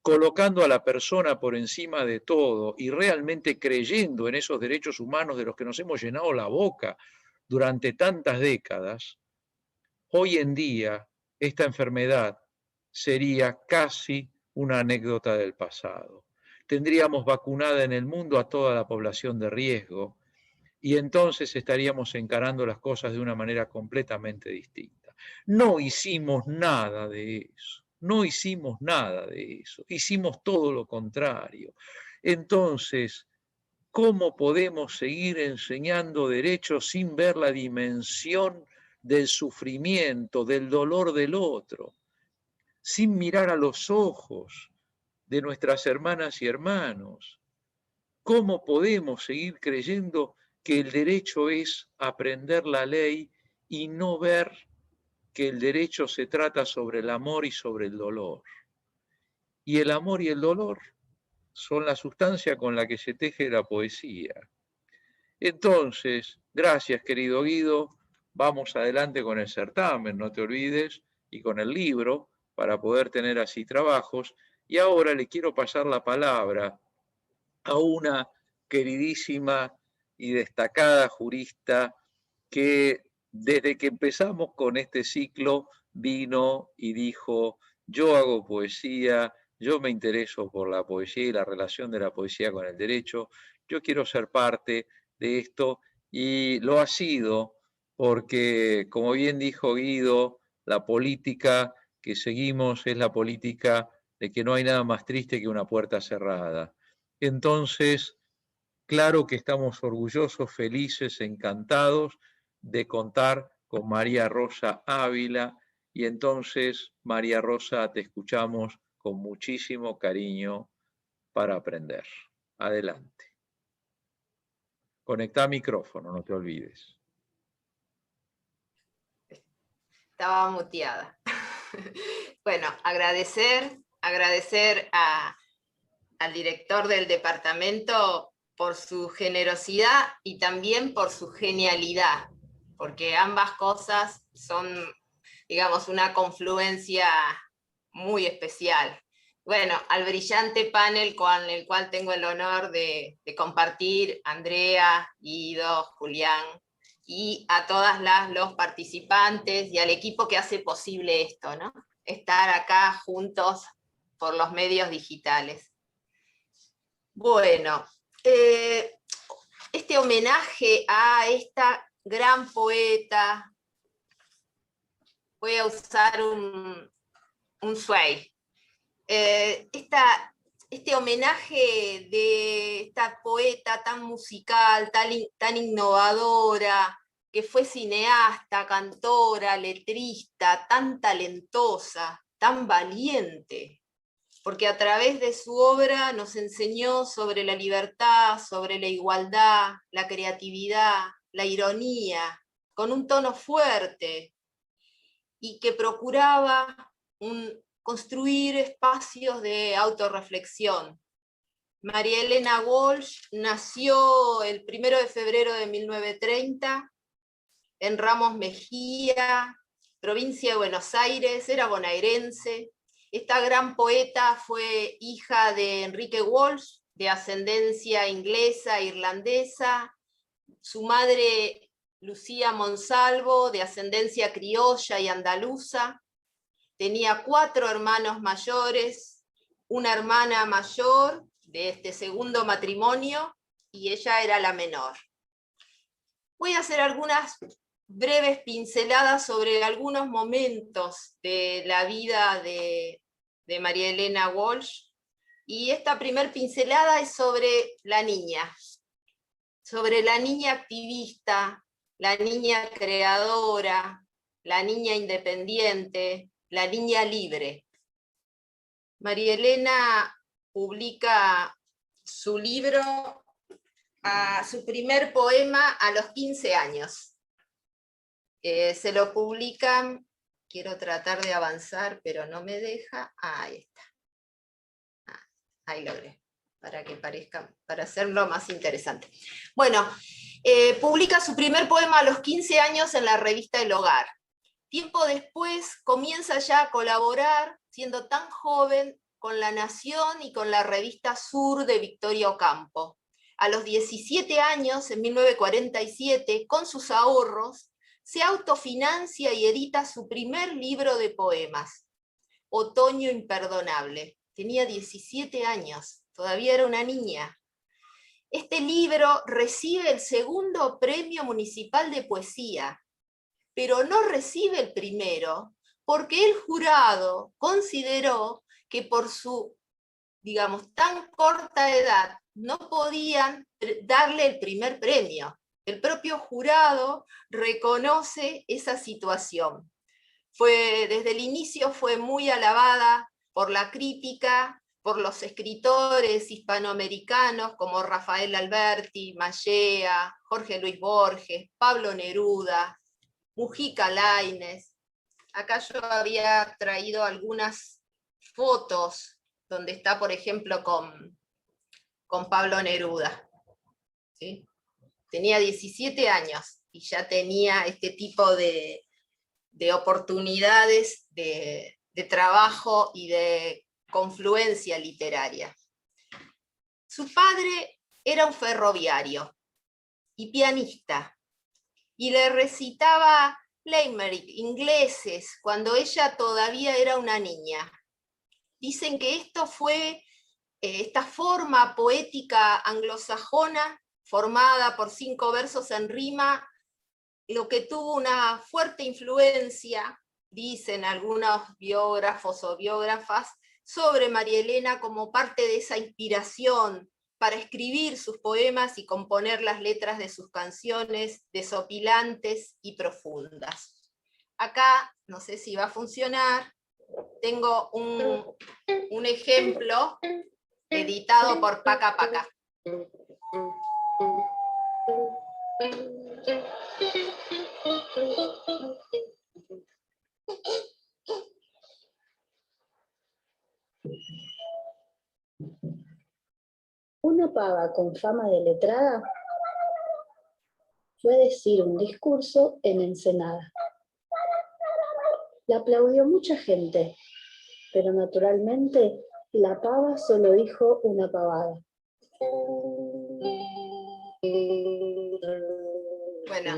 colocando a la persona por encima de todo y realmente creyendo en esos derechos humanos de los que nos hemos llenado la boca durante tantas décadas, hoy en día esta enfermedad sería casi una anécdota del pasado. Tendríamos vacunada en el mundo a toda la población de riesgo y entonces estaríamos encarando las cosas de una manera completamente distinta. No hicimos nada de eso, no hicimos nada de eso, hicimos todo lo contrario. Entonces, ¿cómo podemos seguir enseñando derechos sin ver la dimensión del sufrimiento, del dolor del otro, sin mirar a los ojos de nuestras hermanas y hermanos? ¿Cómo podemos seguir creyendo que el derecho es aprender la ley y no ver que el derecho se trata sobre el amor y sobre el dolor? Y el amor y el dolor son la sustancia con la que se teje la poesía. Entonces, gracias querido Guido, vamos adelante con el certamen, no te olvides, y con el libro, para poder tener así trabajos. Y ahora le quiero pasar la palabra a una queridísima y destacada jurista que desde que empezamos con este ciclo vino y dijo, yo hago poesía, yo me intereso por la poesía y la relación de la poesía con el derecho, yo quiero ser parte de esto y lo ha sido porque, como bien dijo Guido, la política que seguimos es la política de que no hay nada más triste que una puerta cerrada. Entonces, claro que estamos orgullosos, felices, encantados de contar con María Rosa Ávila y entonces, María Rosa, te escuchamos con muchísimo cariño para aprender. Adelante. Conectá micrófono, no te olvides. Estaba muteada. Bueno, agradecer al director del departamento por su generosidad y también por su genialidad, porque ambas cosas son, digamos, una confluencia muy especial. Bueno, al brillante panel con el cual tengo el honor de compartir, Andrea, Guido, Julián, y a todas los participantes y al equipo que hace posible esto, ¿no? Estar acá juntos por los medios digitales. Bueno, este homenaje a esta gran poeta, voy a usar un sway. Este homenaje de esta poeta tan musical, tan innovadora, que fue cineasta, cantora, letrista, tan talentosa, tan valiente, porque a través de su obra nos enseñó sobre la libertad, sobre la igualdad, la creatividad, la ironía, con un tono fuerte, y que procuraba construir espacios de autorreflexión. María Elena Walsh nació el 1 de febrero de 1930 en Ramos Mejía, provincia de Buenos Aires, era bonaerense. Esta gran poeta fue hija de Enrique Walsh, de ascendencia inglesa e irlandesa, su madre Lucía Monsalvo, de ascendencia criolla y andaluza. Tenía 4 hermanos mayores, una hermana mayor de este segundo matrimonio, y ella era la menor. Voy a hacer algunas breves pinceladas sobre algunos momentos de la vida de María Elena Walsh, y esta primer pincelada es sobre la niña activista, la niña creadora, la niña independiente, la niña libre. María Elena publica su libro, su primer poema a los 15 años. Se lo publican, quiero tratar de avanzar, pero no me deja. Ahí está. Ahí logré. para hacerlo más interesante. Bueno, publica su primer poema a los 15 años en la revista El Hogar. Tiempo después comienza ya a colaborar, siendo tan joven, con La Nación y con la revista Sur de Victoria Ocampo. A los 17 años, en 1947, con sus ahorros, se autofinancia y edita su primer libro de poemas, Otoño Imperdonable. Tenía 17 años, todavía era una niña. Este libro recibe el segundo premio municipal de poesía, pero no recibe el primero, porque el jurado consideró que por su, digamos, tan corta edad no podían darle el primer premio. El propio jurado reconoce esa situación. Desde el inicio fue muy alabada por la crítica, por los escritores hispanoamericanos como Rafael Alberti, Mallea, Jorge Luis Borges, Pablo Neruda, Mujica Lainez. Acá yo había traído algunas fotos donde está, por ejemplo, con Pablo Neruda. ¿Sí? Tenía 17 años y ya tenía este tipo de oportunidades de trabajo y de confluencia literaria. Su padre era un ferroviario y pianista, y le recitaba Limerick, ingleses, cuando ella todavía era una niña. Dicen que esto fue esta forma poética anglosajona, formada por 5 versos en rima, lo que tuvo una fuerte influencia, dicen algunos biógrafos o biógrafas, sobre María Elena como parte de esa inspiración para escribir sus poemas y componer las letras de sus canciones desopilantes y profundas. Acá, no sé si va a funcionar, tengo un ejemplo editado por Paca Paca. Una pava con fama de letrada fue decir un discurso en Ensenada. La aplaudió mucha gente, pero naturalmente la pava solo dijo una pavada. Bueno,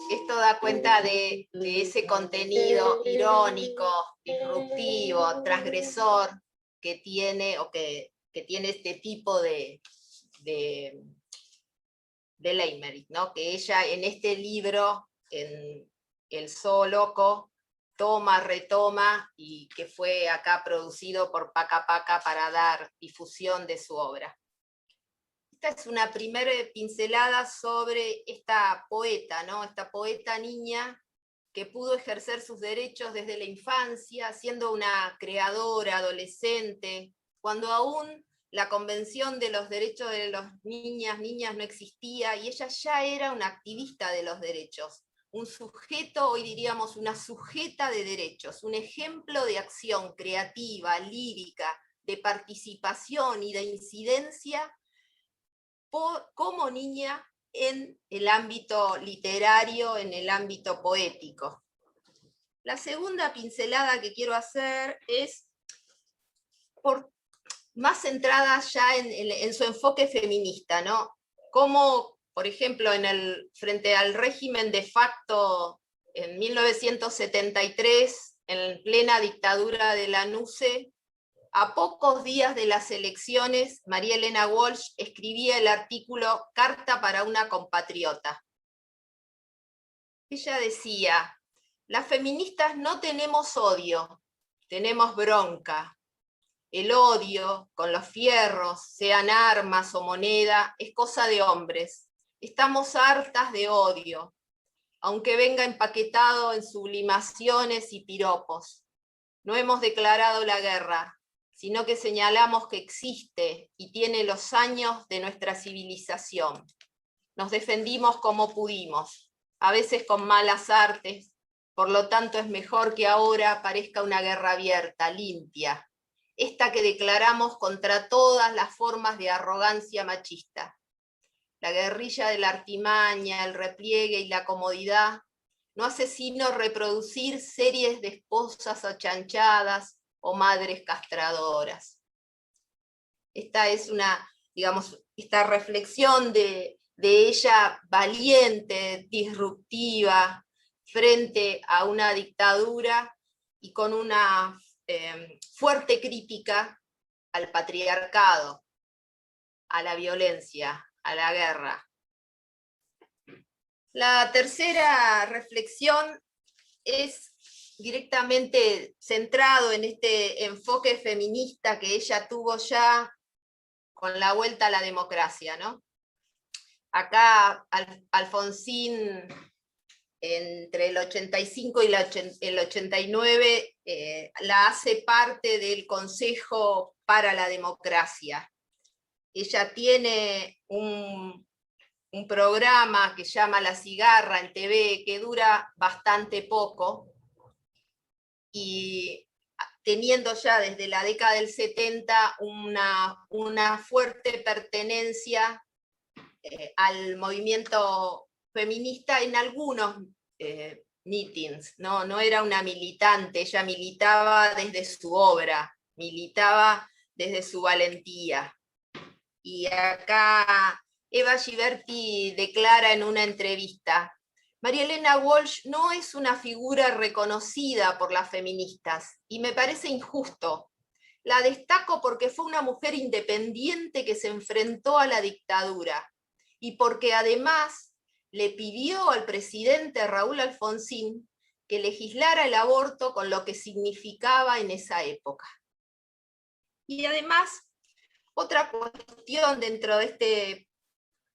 esto da cuenta de ese contenido irónico, disruptivo, transgresor que tiene, o que tiene este tipo de Limerick, ¿no? Que ella en este libro, en El Zoo Loco, toma, retoma, y que fue acá producido por Paca Paca para dar difusión de su obra. Esta es una primera pincelada sobre esta poeta, ¿no? Esta poeta niña que pudo ejercer sus derechos desde la infancia, siendo una creadora, adolescente, cuando aún la Convención de los Derechos de las Niñas no existía, y ella ya era una activista de los derechos, un sujeto, hoy diríamos una sujeta de derechos, un ejemplo de acción creativa, lírica, de participación y de incidencia como niña en el ámbito literario, en el ámbito poético. La segunda pincelada que quiero hacer es más centrada ya en su enfoque feminista, ¿no? Como, por ejemplo, frente al régimen de facto en 1973, en plena dictadura de la NUCE, a pocos días de las elecciones, María Elena Walsh escribía el artículo Carta para una compatriota. Ella decía: las feministas no tenemos odio, tenemos bronca. El odio, con los fierros, sean armas o moneda, es cosa de hombres. Estamos hartas de odio, aunque venga empaquetado en sublimaciones y piropos. No hemos declarado la guerra, sino que señalamos que existe y tiene los años de nuestra civilización. Nos defendimos como pudimos, a veces con malas artes, por lo tanto es mejor que ahora parezca una guerra abierta, limpia. esta que declaramos contra todas las formas de arrogancia machista. La guerrilla de la artimaña, el repliegue y la comodidad no hace sino reproducir series de esposas achanchadas o madres castradoras. Esta es una, digamos, esta reflexión de ella valiente, disruptiva, frente a una dictadura y con una fuerte crítica al patriarcado, a la violencia, a la guerra. La tercera reflexión es directamente centrado en este enfoque feminista que ella tuvo ya con la vuelta a la democracia, ¿no? Acá Alfonsín, entre el 85 y el 89, la hace parte del Consejo para la Democracia. Ella tiene un programa que llama La Cigarra en TV, que dura bastante poco, y teniendo ya desde la década del 70 una fuerte pertenencia al movimiento feminista en algunos meetings, no era una militante, ella militaba desde su obra, militaba desde su valentía. Y acá Eva Giberti declara en una entrevista: María Elena Walsh no es una figura reconocida por las feministas, y me parece injusto. La destaco porque fue una mujer independiente que se enfrentó a la dictadura, y porque además le pidió al presidente Raúl Alfonsín que legislara el aborto con lo que significaba en esa época. Y además, otra cuestión dentro de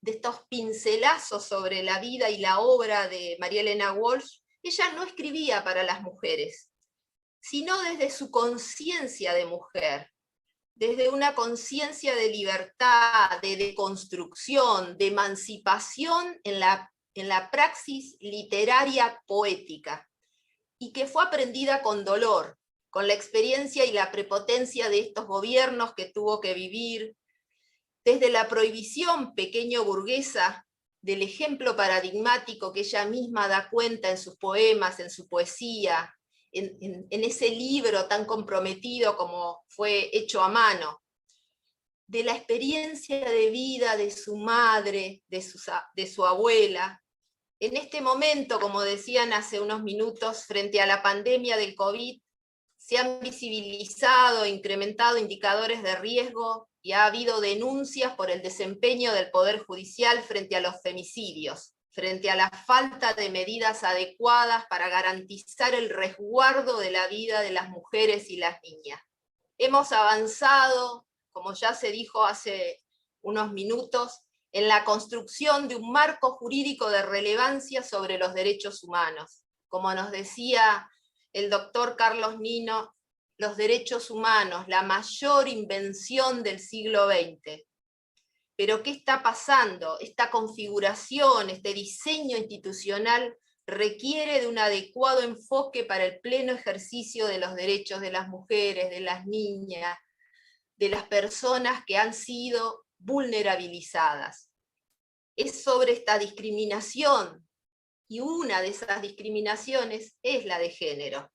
estos pincelazos sobre la vida y la obra de María Elena Walsh, ella no escribía para las mujeres, sino desde su conciencia de mujer, desde una conciencia de libertad, de deconstrucción, de emancipación en la praxis literaria poética, y que fue aprendida con dolor, con la experiencia y la prepotencia de estos gobiernos que tuvo que vivir, desde la prohibición pequeño burguesa del ejemplo paradigmático que ella misma da cuenta en sus poemas, en su poesía, en ese libro tan comprometido como fue Hecho a Mano, de la experiencia de vida de su madre, de su abuela. En este momento, como decían hace unos minutos, frente a la pandemia del COVID, se han visibilizado e incrementado indicadores de riesgo y ha habido denuncias por el desempeño del Poder Judicial frente a los femicidios, frente a la falta de medidas adecuadas para garantizar el resguardo de la vida de las mujeres y las niñas. Hemos avanzado, como ya se dijo hace unos minutos, en la construcción de un marco jurídico de relevancia sobre los derechos humanos. Como nos decía el doctor Carlos Nino, los derechos humanos, la mayor invención del siglo XX. Pero ¿qué está pasando? Esta configuración, este diseño institucional requiere de un adecuado enfoque para el pleno ejercicio de los derechos de las mujeres, de las niñas, de las personas que han sido vulnerabilizadas. Es sobre esta discriminación, y una de esas discriminaciones es la de género,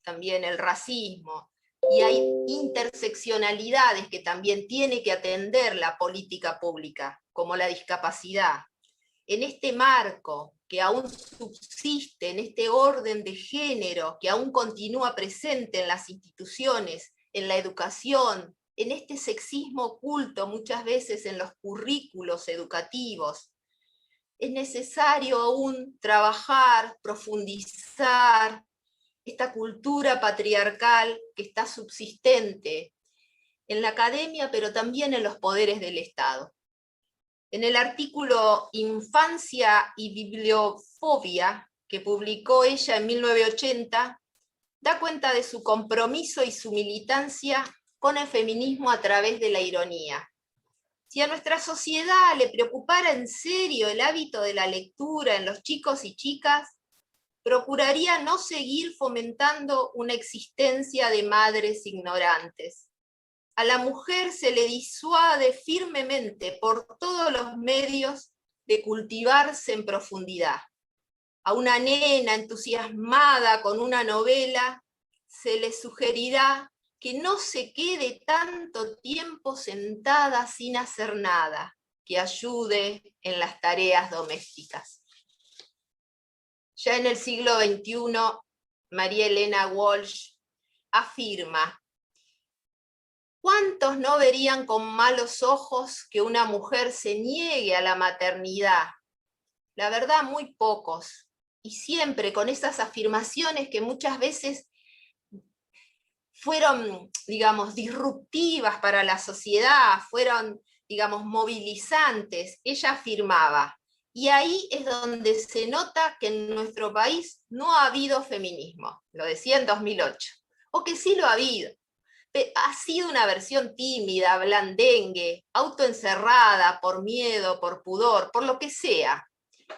también el racismo, y hay interseccionalidades que también tiene que atender la política pública, como la discapacidad. En este marco que aún subsiste, en este orden de género que aún continúa presente en las instituciones, en la educación, en este sexismo oculto muchas veces en los currículos educativos, es necesario aún trabajar, profundizar esta cultura patriarcal que está subsistente en la academia, pero también en los poderes del Estado. En el artículo Infancia y Bibliofobia, que publicó ella en 1980, da cuenta de su compromiso y su militancia con el feminismo a través de la ironía. Si a nuestra sociedad le preocupara en serio el hábito de la lectura en los chicos y chicas, procuraría no seguir fomentando una existencia de madres ignorantes. A la mujer se le disuade firmemente por todos los medios de cultivarse en profundidad. A una nena entusiasmada con una novela se le sugerirá que no se quede tanto tiempo sentada sin hacer nada, que ayude en las tareas domésticas. Ya en el siglo XXI, María Elena Walsh afirma: ¿cuántos no verían con malos ojos que una mujer se niegue a la maternidad? La verdad, muy pocos. Y siempre con esas afirmaciones que muchas veces fueron, digamos, disruptivas para la sociedad, fueron, digamos, movilizantes. Ella afirmaba, y ahí es donde se nota que en nuestro país no ha habido feminismo, lo decía en 2008, o que sí lo ha habido. Ha sido una versión tímida, blandengue, autoencerrada por miedo, por pudor, por lo que sea.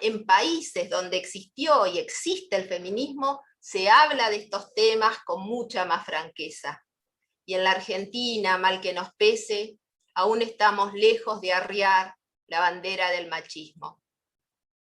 En países donde existió y existe el feminismo, se habla de estos temas con mucha más franqueza. Y en la Argentina, mal que nos pese, aún estamos lejos de arriar la bandera del machismo.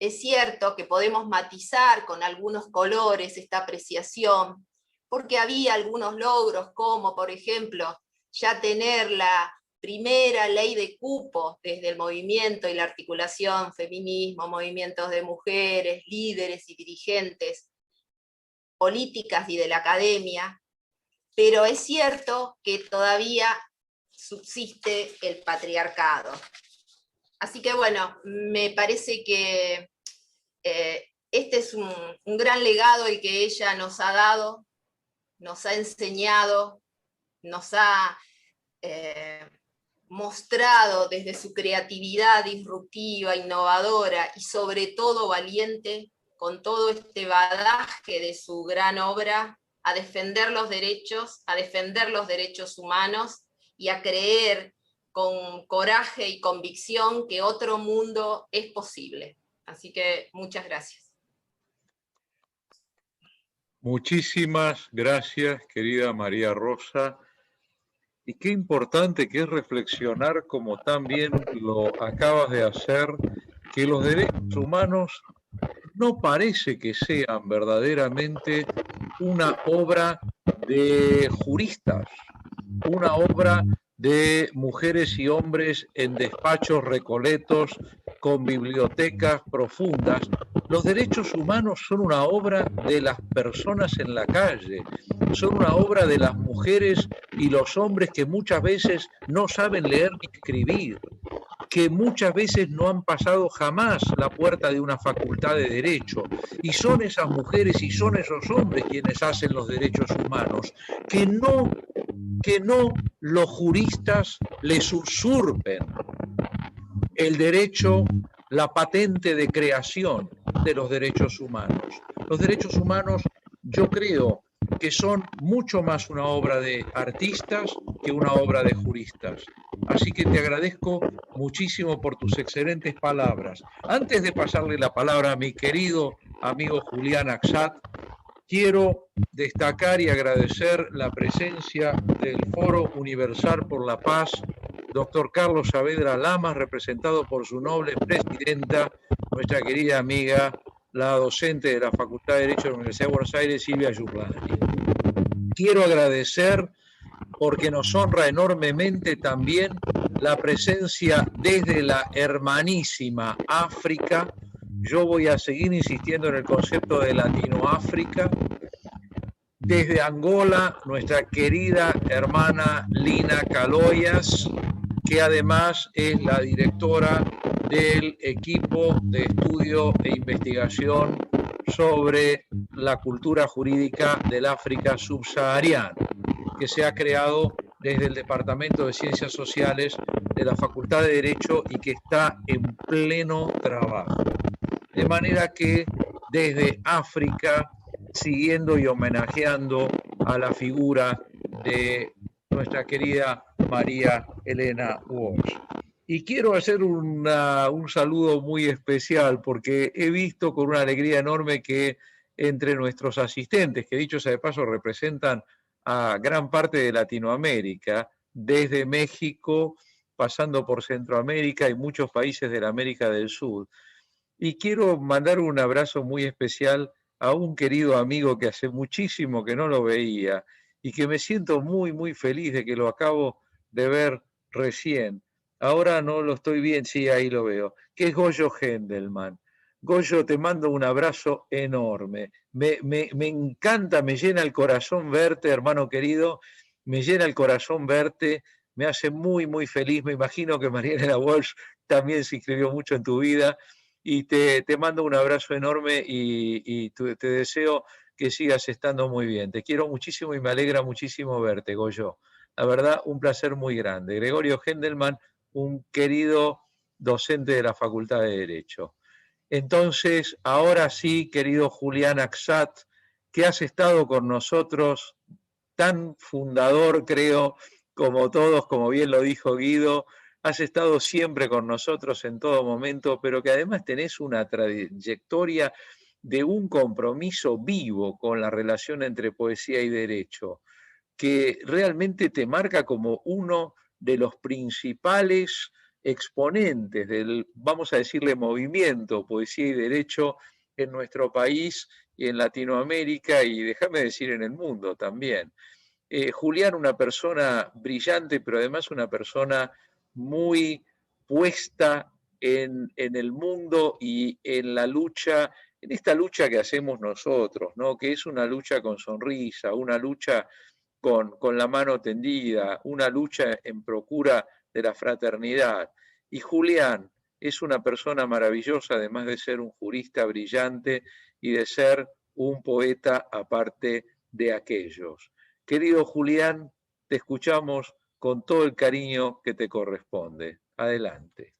Es cierto que podemos matizar con algunos colores esta apreciación, porque había algunos logros, como por ejemplo, ya tener la primera ley de cupo desde el movimiento y la articulación feminismo, movimientos de mujeres, líderes y dirigentes, políticas y de la academia, pero es cierto que todavía subsiste el patriarcado. Así que bueno, me parece que este es un gran legado el que ella nos ha dado, nos ha enseñado, nos ha mostrado desde su creatividad disruptiva, innovadora y sobre todo valiente, con todo este bagaje de su gran obra, a defender los derechos humanos y a creer con coraje y convicción que otro mundo es posible. Así que muchas gracias. Muchísimas gracias, querida María Rosa. Y qué importante que es reflexionar, como también lo acabas de hacer, que los derechos humanos no parece que sean verdaderamente una obra de juristas, una obra de mujeres y hombres en despachos recoletos con bibliotecas profundas. Los derechos humanos son una obra de las personas en la calle, son una obra de las mujeres y los hombres que muchas veces no saben leer ni escribir, que muchas veces no han pasado jamás la puerta de una facultad de derecho, y son esas mujeres y son esos hombres quienes hacen los derechos humanos, que no los juristas les usurpen el derecho, la patente de creación de los derechos humanos. Los derechos humanos, yo creo que son mucho más una obra de artistas que una obra de juristas. Así que te agradezco muchísimo por tus excelentes palabras. Antes de pasarle la palabra a mi querido amigo Julián Axat, quiero destacar y agradecer la presencia del Foro Universal por la Paz, doctor Carlos Saavedra Lamas, representado por su noble presidenta, nuestra querida amiga, la docente de la Facultad de Derecho de la Universidad de Buenos Aires, Silvia Giuliani. Quiero agradecer porque nos honra enormemente también la presencia desde la hermanísima África. Yo voy a seguir insistiendo en el concepto de Latinoáfrica. Desde Angola, nuestra querida hermana Lina Caloyas, que además es la directora del equipo de estudio e investigación sobre la cultura jurídica del África subsahariana, que se ha creado desde el Departamento de Ciencias Sociales de la Facultad de Derecho y que está en pleno trabajo. De manera que desde África, siguiendo y homenajeando a la figura de nuestra querida María Elena Walsh. Y quiero hacer un saludo muy especial porque he visto con una alegría enorme que entre nuestros asistentes, que dicho sea de paso representan a gran parte de Latinoamérica, desde México, pasando por Centroamérica y muchos países de la América del Sur. Y quiero mandar un abrazo muy especial a un querido amigo que hace muchísimo que no lo veía y que me siento muy, muy feliz de que lo acabo de ver recién. Ahora no lo estoy bien, sí, ahí lo veo, que es Goyo Hendelman. Goyo, te mando un abrazo enorme. Me encanta, me llena el corazón verte, hermano querido, me llena el corazón verte, me hace muy, muy feliz. Me imagino que Marianela Walsh también se inscribió mucho en tu vida. Y te mando un abrazo enorme y te deseo que sigas estando muy bien. Te quiero muchísimo y me alegra muchísimo verte, Goyo. La verdad, un placer muy grande. Gregorio Hendelman, un querido docente de la Facultad de Derecho. Entonces, ahora sí, querido Julián Axat, que has estado con nosotros, tan fundador, creo, como todos, como bien lo dijo Guido, has estado siempre con nosotros en todo momento, pero que además tenés una trayectoria de un compromiso vivo con la relación entre poesía y derecho, que realmente te marca como uno de los principales exponentes del, vamos a decirle, movimiento poesía y derecho en nuestro país y en Latinoamérica y déjame decir en el mundo también. Julián, una persona brillante, pero además una persona muy puesta en el mundo y en la lucha, en esta lucha que hacemos nosotros, ¿no? Que es una lucha con sonrisa, una lucha con la mano tendida, una lucha en procura de la fraternidad. Y Julián es una persona maravillosa, además de ser un jurista brillante y de ser un poeta aparte de aquellos. Querido Julián, te escuchamos con todo el cariño que te corresponde. Adelante.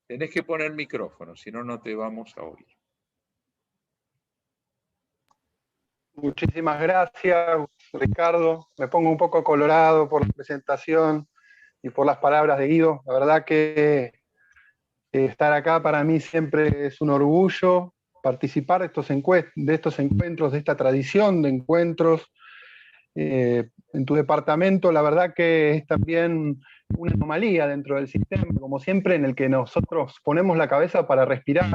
Tenés que poner micrófono, si no, no te vamos a oír. Muchísimas gracias, Ricardo. Me pongo un poco colorado por la presentación y por las palabras de Guido. La verdad que estar acá para mí siempre es un orgullo, participar de estos encuentros, de esta tradición de encuentros. En tu departamento, la verdad que es también una anomalía dentro del sistema, como siempre, en el que nosotros ponemos la cabeza para respirar.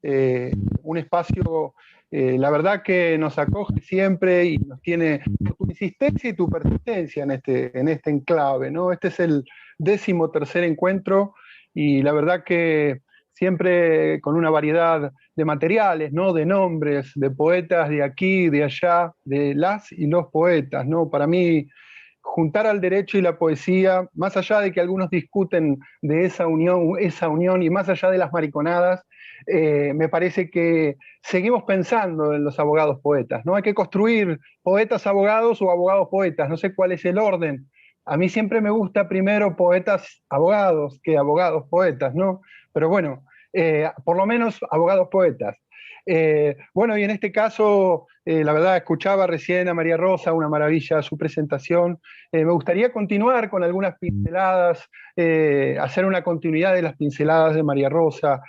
Un espacio, la verdad que nos acoge siempre y nos tiene tu insistencia y tu persistencia en este enclave, ¿no? Este es el 13º encuentro y la verdad que siempre con una variedad de materiales, ¿no? De nombres, de poetas de aquí, de allá, de las y los poetas, ¿no? Para mí, juntar al derecho y la poesía, más allá de que algunos discuten de esa unión y más allá de las mariconadas, me parece que seguimos pensando en los abogados poetas, ¿no? Hay que construir poetas abogados o abogados poetas, no sé cuál es el orden. A mí siempre me gusta primero poetas abogados que abogados poetas, ¿no? Pero bueno, por lo menos abogados poetas. Bueno, y en este caso, la verdad, escuchaba recién a María Rosa, una maravilla su presentación. Me gustaría continuar con algunas pinceladas, hacer una continuidad de las pinceladas de María Rosa,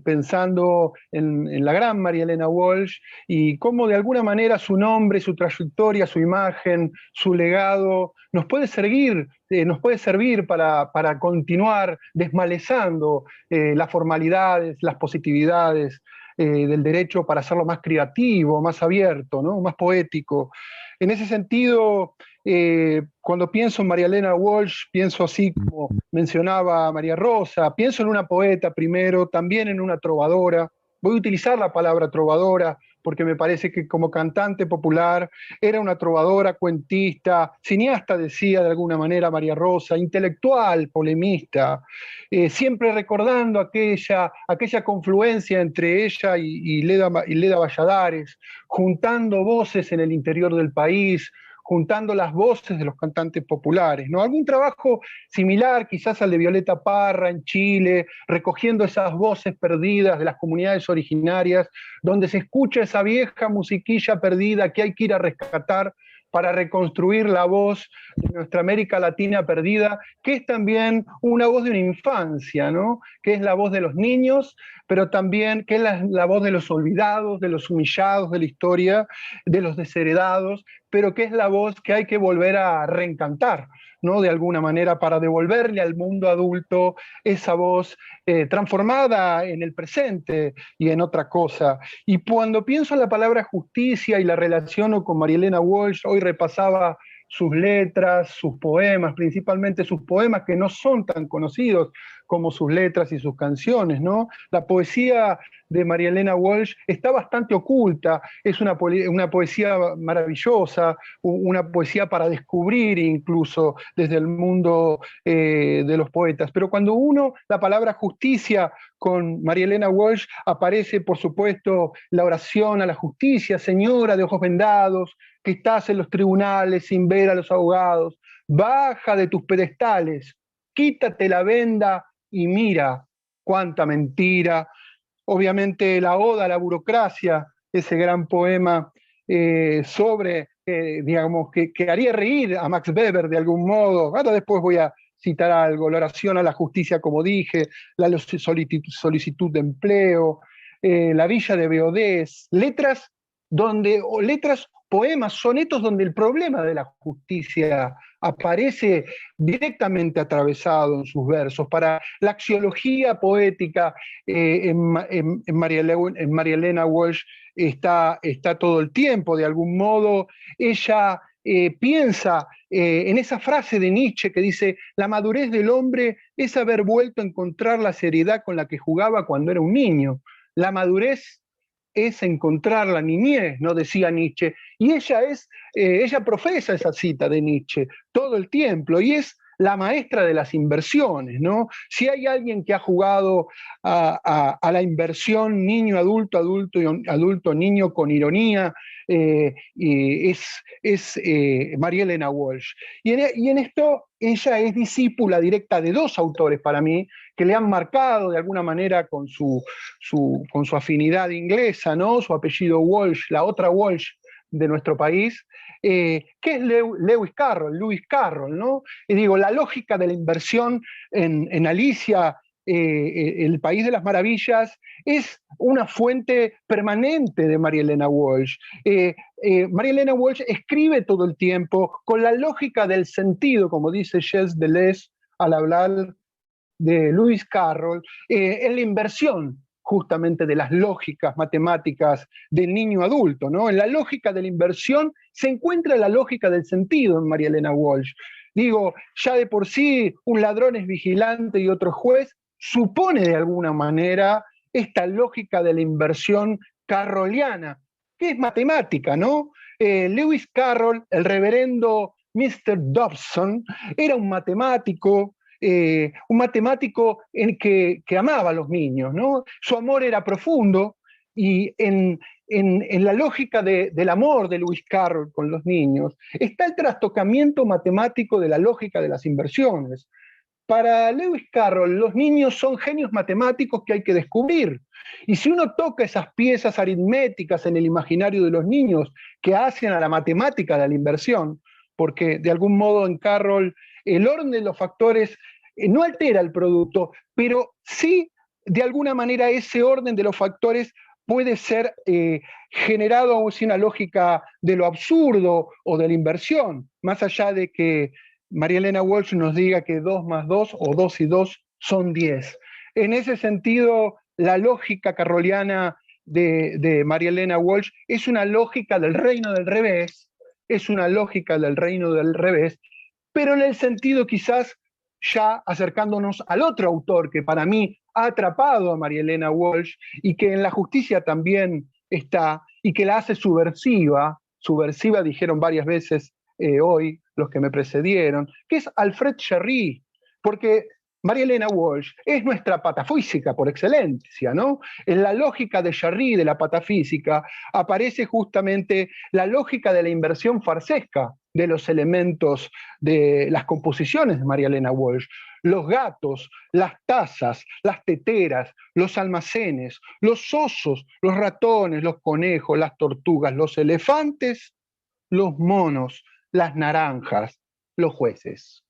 pensando en la gran María Elena Walsh y cómo de alguna manera su nombre, su trayectoria, su imagen, su legado nos puede servir para continuar desmalezando las formalidades, las positividades del derecho para hacerlo más creativo, más abierto, ¿no? Más poético. En ese sentido, cuando pienso en María Elena Walsh, pienso así como mencionaba María Rosa, pienso en una poeta primero, también en una trovadora. Voy a utilizar la palabra trovadora porque me parece que como cantante popular era una trovadora, cuentista, cineasta, decía de alguna manera María Rosa, intelectual, polemista, siempre recordando aquella confluencia entre ella y Leda Valladares, juntando voces en el interior del país, juntando las voces de los cantantes populares, ¿no? Algún trabajo similar quizás al de Violeta Parra en Chile, recogiendo esas voces perdidas de las comunidades originarias, donde se escucha esa vieja musiquilla perdida que hay que ir a rescatar para reconstruir la voz de nuestra América Latina perdida, que es también una voz de una infancia, ¿no? Que es la voz de los niños, pero también que es la voz de los olvidados, de los humillados de la historia, de los desheredados, pero que es la voz que hay que volver a reencantar, ¿no? De alguna manera, para devolverle al mundo adulto esa voz transformada en el presente y en otra cosa. Y cuando pienso en la palabra justicia y la relaciono con María Elena Walsh, hoy repasaba sus letras, sus poemas, principalmente sus poemas que no son tan conocidos como sus letras y sus canciones, ¿no? La poesía de María Elena Walsh está bastante oculta, es una poesía maravillosa, una poesía para descubrir incluso desde el mundo de los poetas. Pero cuando la palabra justicia con María Elena Walsh, aparece por supuesto la oración a la justicia: señora de ojos vendados, que estás en los tribunales sin ver a los abogados, baja de tus pedestales, quítate la venda y mira cuánta mentira. Obviamente la oda a la burocracia, ese gran poema sobre, digamos, que haría reír a Max Weber de algún modo. Ahora después voy a citar algo: la oración a la justicia, como dije, la solicitud de empleo, la villa de Beodés, poemas, sonetos donde el problema de la justicia aparece directamente atravesado en sus versos. Para la axiología poética en María Elena Walsh está todo el tiempo. De algún modo ella piensa en esa frase de Nietzsche que dice: la madurez del hombre es haber vuelto a encontrar la seriedad con la que jugaba cuando era un niño. La madurez es encontrar la niñez, ¿no? Decía Nietzsche. Y ella profesa esa cita de Nietzsche todo el tiempo, y es la maestra de las inversiones, ¿no? Si hay alguien que ha jugado a la inversión niño-adulto, adulto-niño con ironía, es María Elena Walsh. Y en esto ella es discípula directa de dos autores para mí, que le han marcado de alguna manera con su afinidad inglesa, ¿no? Su apellido Walsh, la otra Walsh de nuestro país, que es Lewis Carroll, ¿no? Y digo, la lógica de la inversión en Alicia, el País de las Maravillas, es una fuente permanente de María Elena Walsh. María Elena Walsh escribe todo el tiempo con la lógica del sentido, como dice Gilles Deleuze al hablar de Lewis Carroll, en la inversión justamente de las lógicas matemáticas del niño adulto, ¿no? En la lógica de la inversión se encuentra la lógica del sentido en María Elena Walsh. Digo, ya de por sí un ladrón es vigilante y otro juez, supone de alguna manera esta lógica de la inversión carrolliana, que es matemática, ¿no? Lewis Carroll, el reverendo Mr. Dobson, era un matemático en que amaba a los niños, ¿no? Su amor era profundo, y en la lógica del amor de Lewis Carroll con los niños está el trastocamiento matemático de la lógica de las inversiones. Para Lewis Carroll, los niños son genios matemáticos que hay que descubrir. Y si uno toca esas piezas aritméticas en el imaginario de los niños que hacen a la matemática de la inversión, porque de algún modo en Carroll el orden de los factores no altera el producto, pero sí, de alguna manera, ese orden de los factores puede ser generado sin una lógica de lo absurdo o de la inversión, más allá de que María Elena Walsh nos diga que 2 más 2 o 2 y 2 son 10. En ese sentido, la lógica carrolliana de María Elena Walsh es una lógica del reino del revés, pero en el sentido quizás ya acercándonos al otro autor que para mí ha atrapado a María Elena Walsh y que en la justicia también está, y que la hace subversiva dijeron varias veces hoy los que me precedieron, que es Alfred Jarry, porque María Elena Walsh es nuestra patafísica por excelencia, ¿no? En la lógica de Jarry, de la patafísica, aparece justamente la lógica de la inversión farsesca de los elementos de las composiciones de María Elena Walsh. Los gatos, las tazas, las teteras, los almacenes, los osos, los ratones, los conejos, las tortugas, los elefantes los monos, las naranjas, los jueces.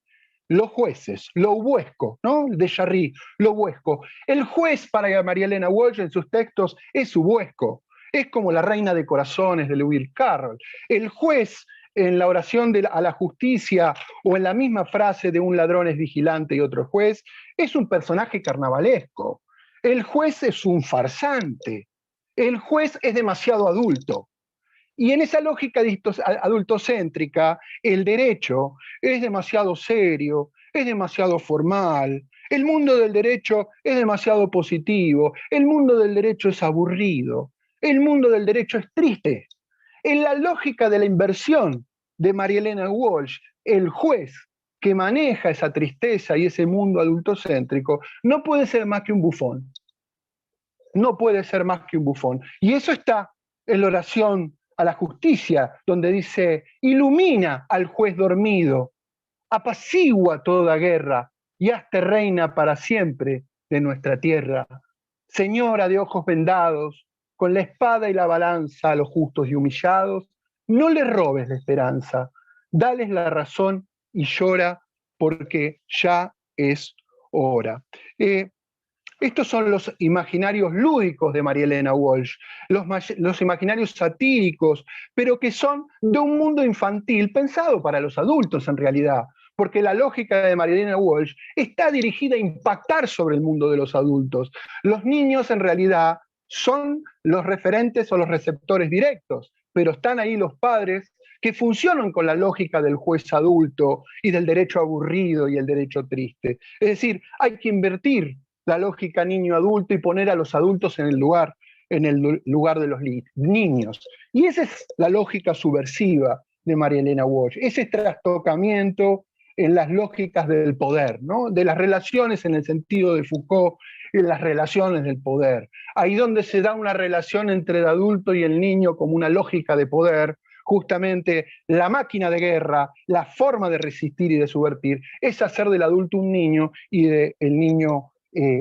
Los jueces, lo huesco, ¿no? De Jarry, lo huesco. El juez para María Elena Walsh en sus textos es huesco. Es como la reina de corazones de Lewis Carroll. El juez en la oración a la justicia o en la misma frase de un ladrón es vigilante y otro juez, es un personaje carnavalesco. El juez es un farsante. El juez es demasiado adulto. Y en esa lógica adultocéntrica, el derecho es demasiado serio, es demasiado formal, el mundo del derecho es demasiado positivo, el mundo del derecho es aburrido, el mundo del derecho es triste. En la lógica de la inversión de María Elena Walsh, el juez que maneja esa tristeza y ese mundo adultocéntrico no puede ser más que un bufón. No puede ser más que un bufón. Y eso está en la oración a la justicia, donde dice, ilumina al juez dormido, apacigua toda guerra y hazte reina para siempre de nuestra tierra. Señora de ojos vendados, con la espada y la balanza a los justos y humillados, no les robes la esperanza, dales la razón y llora porque ya es hora. Estos son los imaginarios lúdicos de María Elena Walsh, los imaginarios satíricos, pero que son de un mundo infantil pensado para los adultos en realidad, porque la lógica de María Elena Walsh está dirigida a impactar sobre el mundo de los adultos. Los niños en realidad son los referentes o los receptores directos, pero están ahí los padres que funcionan con la lógica del juez adulto y del derecho aburrido y el derecho triste. Es decir, hay que invertir la lógica niño-adulto y poner a los adultos en el lugar de los niños. Y esa es la lógica subversiva de María Elena Walsh, ese trastocamiento en las lógicas del poder, ¿no? De las relaciones en el sentido de Foucault, en las relaciones del poder. Ahí donde se da una relación entre el adulto y el niño como una lógica de poder, justamente la máquina de guerra, la forma de resistir y de subvertir, es hacer del adulto un niño y del niño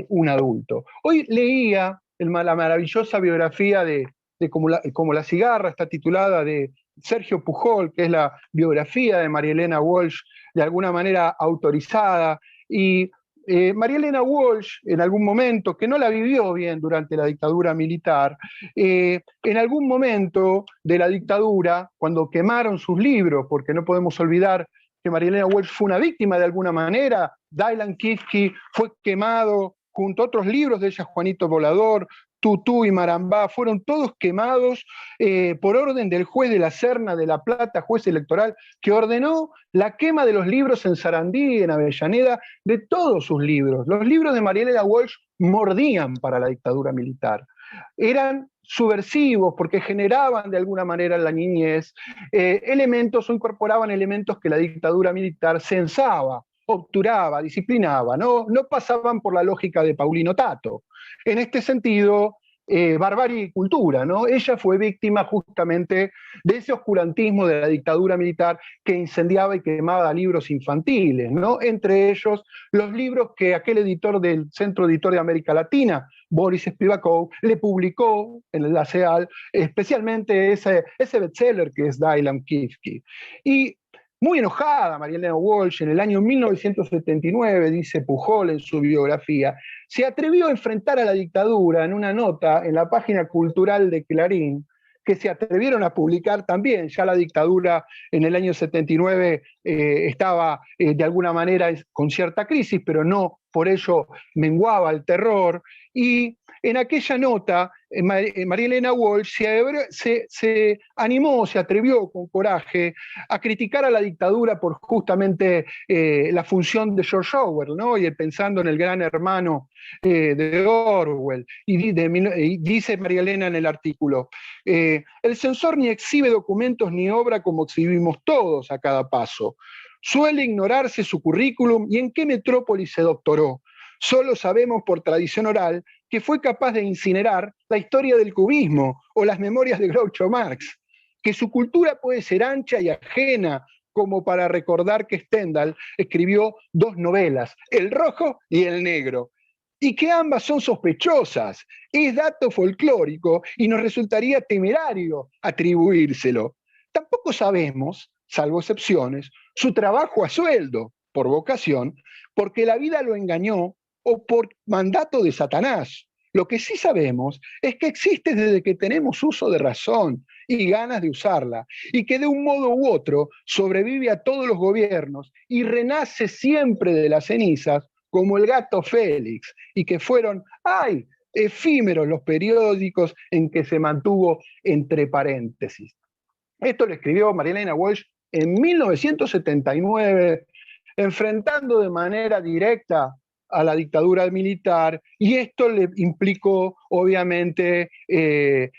un adulto. Hoy leía la maravillosa biografía de Como la cigarra, está titulada, de Sergio Pujol, que es la biografía de María Elena Walsh, de alguna manera autorizada, y María Elena Walsh, en algún momento, que no la vivió bien durante la dictadura militar, en algún momento de la dictadura, cuando quemaron sus libros, porque no podemos olvidar que María Elena Walsh fue una víctima de alguna manera, Dylan Kifke fue quemado junto a otros libros de ella, Juanito Volador, Tutú y Marambá, fueron todos quemados por orden del juez de la Serna de La Plata, juez electoral, que ordenó la quema de los libros en Sarandí, en Avellaneda, de todos sus libros. Los libros de María Elena Walsh mordían para la dictadura militar. Eran subversivos porque generaban de alguna manera en la niñez elementos o incorporaban elementos que la dictadura militar censaba, obturaba, disciplinaba, no pasaban por la lógica de Paulino Tato. En este sentido, barbarie y cultura, ¿no? Ella fue víctima justamente de ese oscurantismo de la dictadura militar que incendiaba y quemaba libros infantiles, ¿no? Entre ellos los libros que aquel editor del Centro Editor de América Latina, Boris Spivakov, le publicó en la CEAL, especialmente ese bestseller que es Dylan Kifke. Y muy enojada María Elena Walsh, en el año 1979, dice Pujol en su biografía, se atrevió a enfrentar a la dictadura en una nota en la página cultural de Clarín, que se atrevieron a publicar también. Ya la dictadura en el año 79 estaba de alguna manera con cierta crisis, pero no por ello menguaba el terror. Y en aquella nota, María Elena Walsh se animó, se atrevió con coraje a criticar a la dictadura por justamente la función de George Orwell, ¿no? Y pensando en el Gran Hermano de Orwell. Y dice María Elena en el artículo, el censor ni exhibe documentos ni obra como exhibimos todos a cada paso. Suele ignorarse su currículum y en qué metrópoli se doctoró. Solo sabemos por tradición oral que fue capaz de incinerar la historia del cubismo o las memorias de Groucho Marx, que su cultura puede ser ancha y ajena como para recordar que Stendhal escribió 2 novelas, El Rojo y El Negro, y que ambas son sospechosas. Es dato folclórico y nos resultaría temerario atribuírselo. Tampoco sabemos, salvo excepciones, su trabajo a sueldo, por vocación, porque la vida lo engañó o por mandato de Satanás. Lo que sí sabemos es que existe desde que tenemos uso de razón y ganas de usarla, y que de un modo u otro sobrevive a todos los gobiernos y renace siempre de las cenizas, como el gato Félix, y que fueron, efímeros los periódicos en que se mantuvo entre paréntesis. Esto lo escribió María Elena Walsh en 1979, enfrentando de manera directa a la dictadura militar, y esto le implicó, obviamente,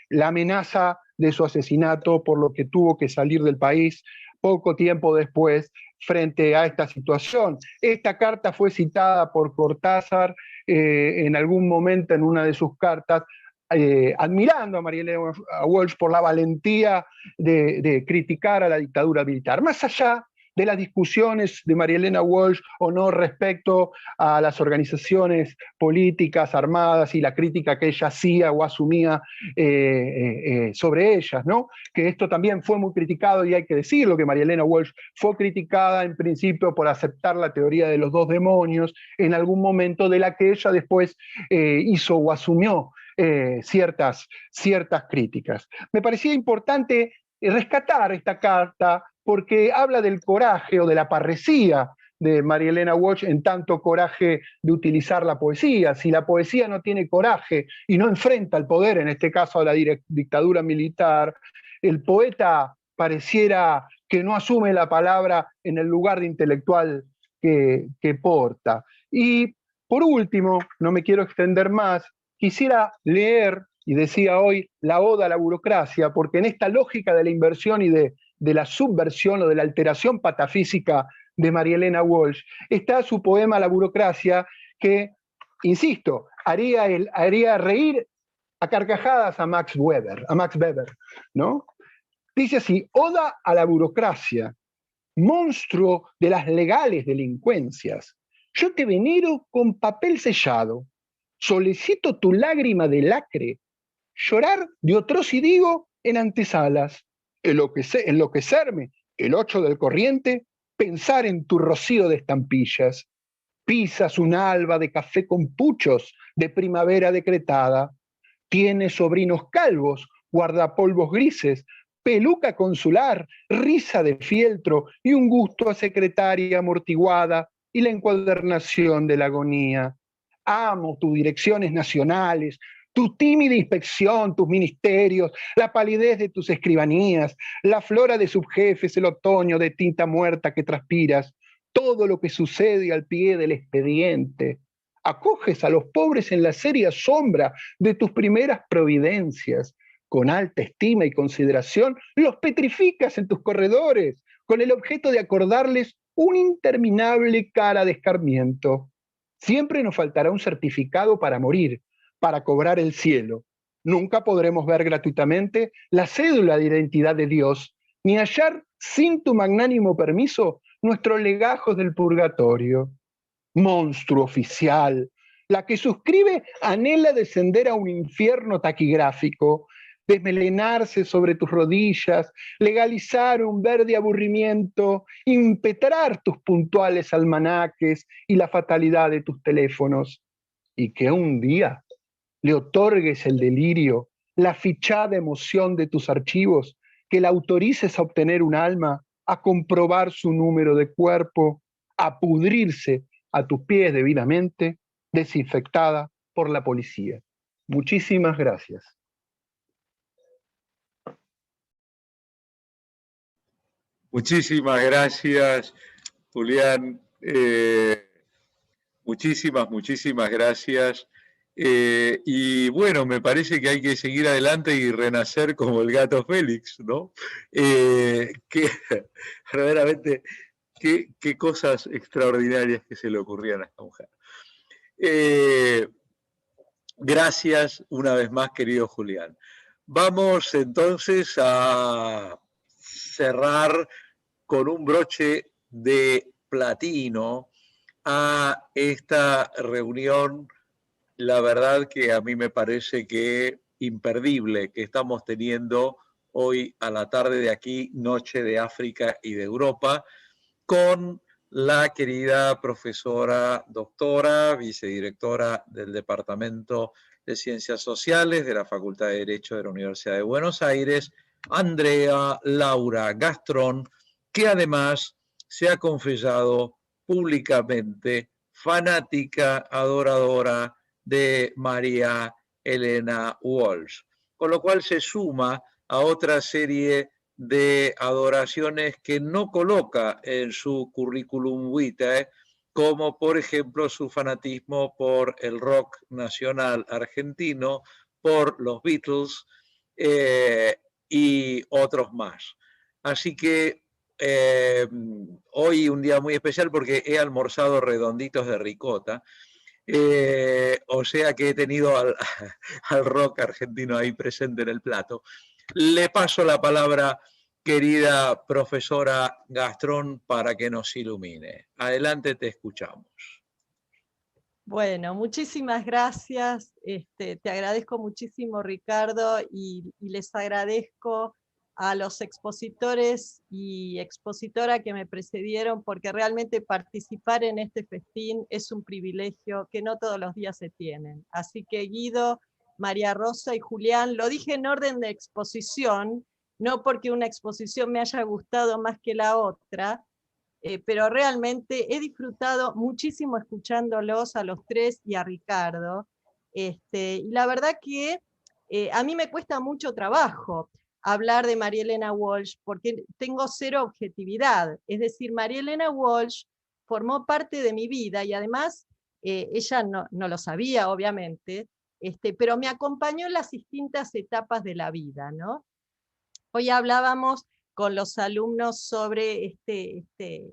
la amenaza de su asesinato, por lo que tuvo que salir del país poco tiempo después frente a esta situación. Esta carta fue citada por Cortázar en algún momento en una de sus cartas, admirando a María Elena Walsh por la valentía de criticar a la dictadura militar. Más allá de las discusiones de María Elena Walsh o no respecto a las organizaciones políticas armadas y la crítica que ella hacía o asumía sobre ellas, ¿no? Que esto también fue muy criticado, y hay que decirlo, que María Elena Walsh fue criticada en principio por aceptar la teoría de los dos demonios en algún momento, de la que ella después hizo o asumió ciertas críticas. Me parecía importante rescatar esta carta porque habla del coraje o de la parresía de María Elena Walsh, en tanto coraje de utilizar la poesía. Si la poesía no tiene coraje y no enfrenta al poder, en este caso a la dictadura militar, el poeta pareciera que no asume la palabra en el lugar de intelectual que porta. Y por último, no me quiero extender más, quisiera leer, y decía hoy, la Oda a la burocracia, porque en esta lógica de la inversión y de la subversión o de la alteración patafísica de María Elena Walsh, está su poema La burocracia, que, insisto, haría reír a carcajadas a Max Weber, ¿no? Dice así: Oda a la burocracia, monstruo de las legales delincuencias, yo te venero con papel sellado, solicito tu lágrima de lacre, llorar de otros y digo en antesalas, enloquecerme el 8 del corriente, pensar en tu rocío de estampillas. Pisas un alba de café con puchos de primavera decretada. Tienes sobrinos calvos, guardapolvos grises, peluca consular, risa de fieltro y un gusto a secretaria amortiguada y la encuadernación de la agonía. Amo tus direcciones nacionales, tu tímida inspección, tus ministerios, la palidez de tus escribanías, la flora de subjefes, el otoño de tinta muerta que transpiras, todo lo que sucede al pie del expediente. Acoges a los pobres en la seria sombra de tus primeras providencias. Con alta estima y consideración, los petrificas en tus corredores, con el objeto de acordarles una interminable cara de escarmiento. Siempre nos faltará un certificado para morir, para cobrar el cielo. Nunca podremos ver gratuitamente la cédula de identidad de Dios, ni hallar, sin tu magnánimo permiso, nuestros legajos del purgatorio. Monstruo oficial, la que suscribe anhela descender a un infierno taquigráfico, desmelenarse sobre tus rodillas, legalizar un verde aburrimiento, impetrar tus puntuales almanaques y la fatalidad de tus teléfonos, y que un día le otorgues el delirio, la fichada emoción de tus archivos, que la autorices a obtener un alma, a comprobar su número de cuerpo, a pudrirse a tus pies debidamente, desinfectada por la policía. Muchísimas gracias. Muchísimas gracias, Julián. Muchísimas gracias. Y bueno, me parece que hay que seguir adelante y renacer como el gato Félix, ¿no? Que verdaderamente, qué cosas extraordinarias que se le ocurrían a esta mujer. Gracias una vez más, querido Julián. Vamos entonces a cerrar con un broche de platino a esta reunión, la verdad que a mí me parece que imperdible, que estamos teniendo hoy a la tarde de aquí, noche de África y de Europa, con la querida profesora doctora, vicedirectora del Departamento de Ciencias Sociales de la Facultad de Derecho de la Universidad de Buenos Aires, Andrea Laura Gastrón, que además se ha confesado públicamente fanática, adoradora de María Elena Walsh, con lo cual se suma a otra serie de adoraciones que no coloca en su currículum vitae, como por ejemplo su fanatismo por el rock nacional argentino, por los Beatles y otros más. Así que hoy un día muy especial porque he almorzado redonditos de ricota, o sea que he tenido al rock argentino ahí presente en el plato. Le paso la palabra, querida profesora Gastrón, para que nos ilumine. Adelante, te escuchamos. Bueno, muchísimas gracias. Te agradezco muchísimo, Ricardo, y les agradezco a los expositores y expositora que me precedieron, porque realmente participar en este festín es un privilegio que no todos los días se tienen. Así que Guido, María Rosa y Julián, lo dije en orden de exposición, no porque una exposición me haya gustado más que la otra, pero realmente he disfrutado muchísimo escuchándolos a los tres y a Ricardo, y la verdad que a mí me cuesta mucho trabajo hablar de María Elena Walsh, porque tengo cero objetividad, es decir, María Elena Walsh formó parte de mi vida, y además ella no lo sabía, obviamente, pero me acompañó en las distintas etapas de la vida, ¿no? Hoy hablábamos con los alumnos sobre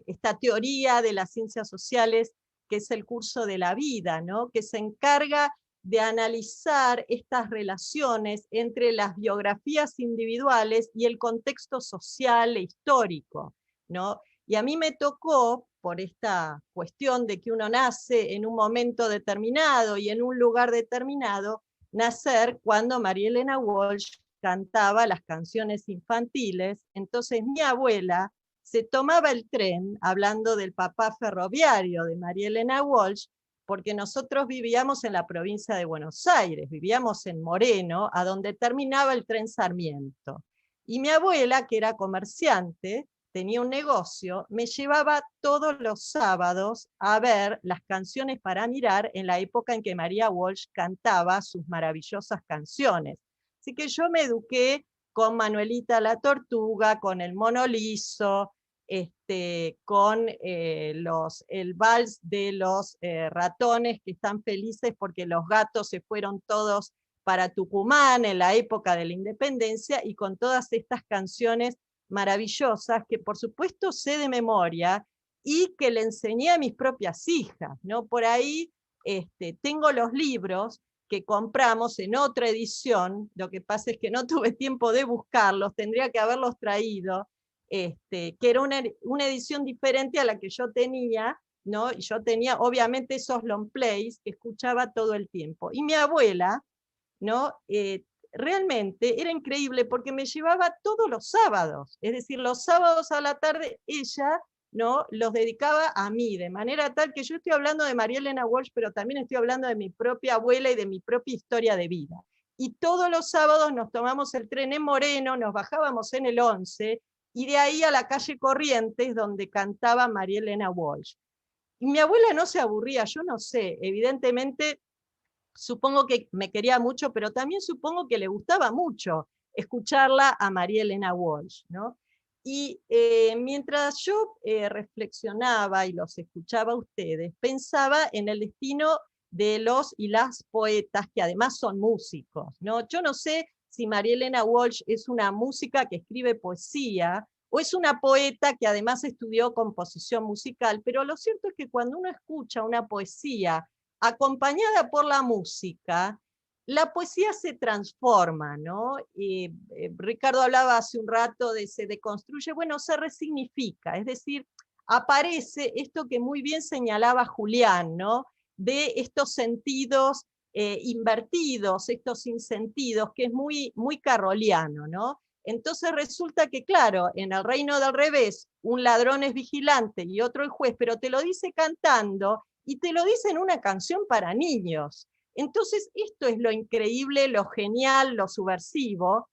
esta teoría de las ciencias sociales, que es el curso de la vida, ¿no? Que se encarga de analizar estas relaciones entre las biografías individuales y el contexto social e histórico, ¿no? Y a mí me tocó, por esta cuestión de que uno nace en un momento determinado y en un lugar determinado, nacer cuando María Elena Walsh cantaba las canciones infantiles. Entonces mi abuela se tomaba el tren, hablando del papá ferroviario de María Elena Walsh, porque nosotros vivíamos en la provincia de Buenos Aires, vivíamos en Moreno, a donde terminaba el tren Sarmiento. Y mi abuela, que era comerciante, tenía un negocio, me llevaba todos los sábados a ver las canciones para mirar en la época en que María Walsh cantaba sus maravillosas canciones. Así que yo me eduqué con Manuelita la Tortuga, con el Mono Liso, con el vals de los ratones que están felices porque los gatos se fueron todos para Tucumán en la época de la independencia, y con todas estas canciones maravillosas que por supuesto sé de memoria y que le enseñé a mis propias hijas, ¿no? Por ahí tengo los libros que compramos en otra edición, lo que pasa es que no tuve tiempo de buscarlos, tendría que haberlos traído, que era una edición diferente a la que yo tenía, ¿no? Y yo tenía obviamente esos long plays que escuchaba todo el tiempo. Y mi abuela, ¿no? Realmente era increíble porque me llevaba todos los sábados, es decir, los sábados a la tarde ella, ¿no?, los dedicaba a mí, de manera tal que yo estoy hablando de María Elena Walsh, pero también estoy hablando de mi propia abuela y de mi propia historia de vida. Y todos los sábados nos tomamos el tren en Moreno, nos bajábamos en el 11, y de ahí a la calle Corrientes, donde cantaba María Elena Walsh. Y mi abuela no se aburría, yo no sé, evidentemente, supongo que me quería mucho, pero también supongo que le gustaba mucho escucharla a María Elena Walsh, ¿no? Y mientras yo reflexionaba y los escuchaba a ustedes, pensaba en el destino de los y las poetas, que además son músicos, ¿no? Yo no sé si María Elena Walsh es una música que escribe poesía, o es una poeta que además estudió composición musical, pero lo cierto es que cuando uno escucha una poesía acompañada por la música, la poesía se transforma, ¿no? Ricardo hablaba hace un rato de se deconstruye, bueno, se resignifica, es decir, aparece esto que muy bien señalaba Julián, ¿no? De estos sentidos invertidos, estos sinsentidos, que es muy, muy carroliano, ¿no? Entonces resulta que, claro, en el reino del revés, un ladrón es vigilante y otro el juez, pero te lo dice cantando y te lo dice en una canción para niños. Entonces esto es lo increíble, lo genial, lo subversivo,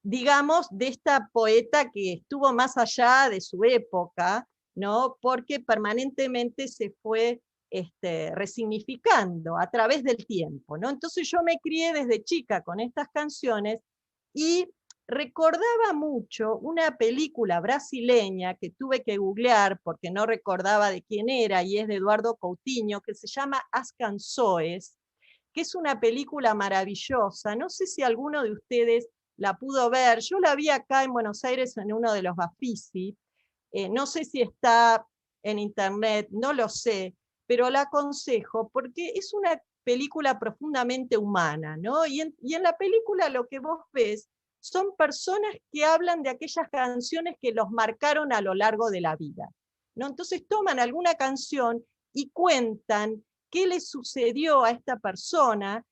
digamos, de esta poeta que estuvo más allá de su época, ¿no? Porque permanentemente se fue resignificando a través del tiempo, ¿no? Entonces yo me crié desde chica con estas canciones y recordaba mucho una película brasileña que tuve que googlear porque no recordaba de quién era, y es de Eduardo Coutinho, que se llama As Canções, que es una película maravillosa. No sé si alguno de ustedes la pudo ver. Yo la vi acá en Buenos Aires en uno de los Bafisi. No sé si está en internet, no lo sé, pero la aconsejo porque es una película profundamente humana, ¿no? Y en la película lo que vos ves son personas que hablan de aquellas canciones que los marcaron a lo largo de la vida, ¿no? Entonces toman alguna canción y cuentan qué le sucedió a esta persona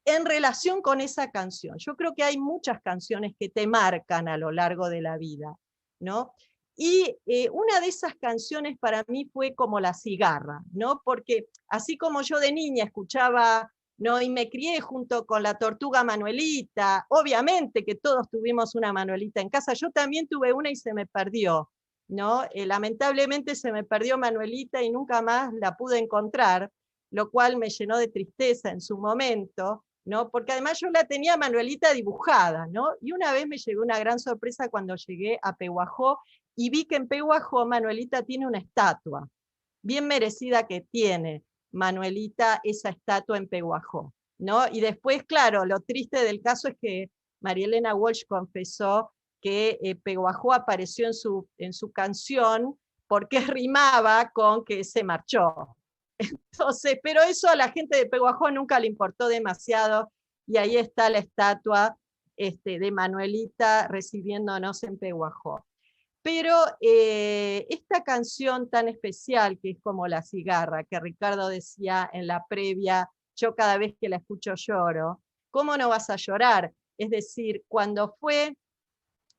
en relación con esa canción. Yo creo que hay muchas canciones que te marcan a lo largo de la vida, ¿no? Y una de esas canciones para mí fue como La Cigarra, ¿no? Porque así como yo de niña escuchaba, ¿no? Y me crié junto con la Tortuga Manuelita, obviamente que todos tuvimos una Manuelita en casa, yo también tuve una y se me perdió, ¿no? Lamentablemente se me perdió Manuelita y nunca más la pude encontrar, lo cual me llenó de tristeza en su momento, ¿no? Porque además yo la tenía Manuelita dibujada, ¿no? Y una vez me llegó una gran sorpresa cuando llegué a Pehuajó y vi que en Pehuajó Manuelita tiene una estatua, bien merecida que tiene Manuelita esa estatua en Pehuajó, ¿no? Y después, claro, lo triste del caso es que María Elena Walsh confesó que Pehuajó apareció en su canción porque rimaba con que se marchó. Entonces, pero eso a la gente de Pehuajó nunca le importó demasiado, y ahí está la estatua de Manuelita recibiéndonos en Pehuajó. Pero esta canción tan especial, que es como La Cigarra, que Ricardo decía en la previa, yo cada vez que la escucho lloro, ¿cómo no vas a llorar? Es decir, cuando fue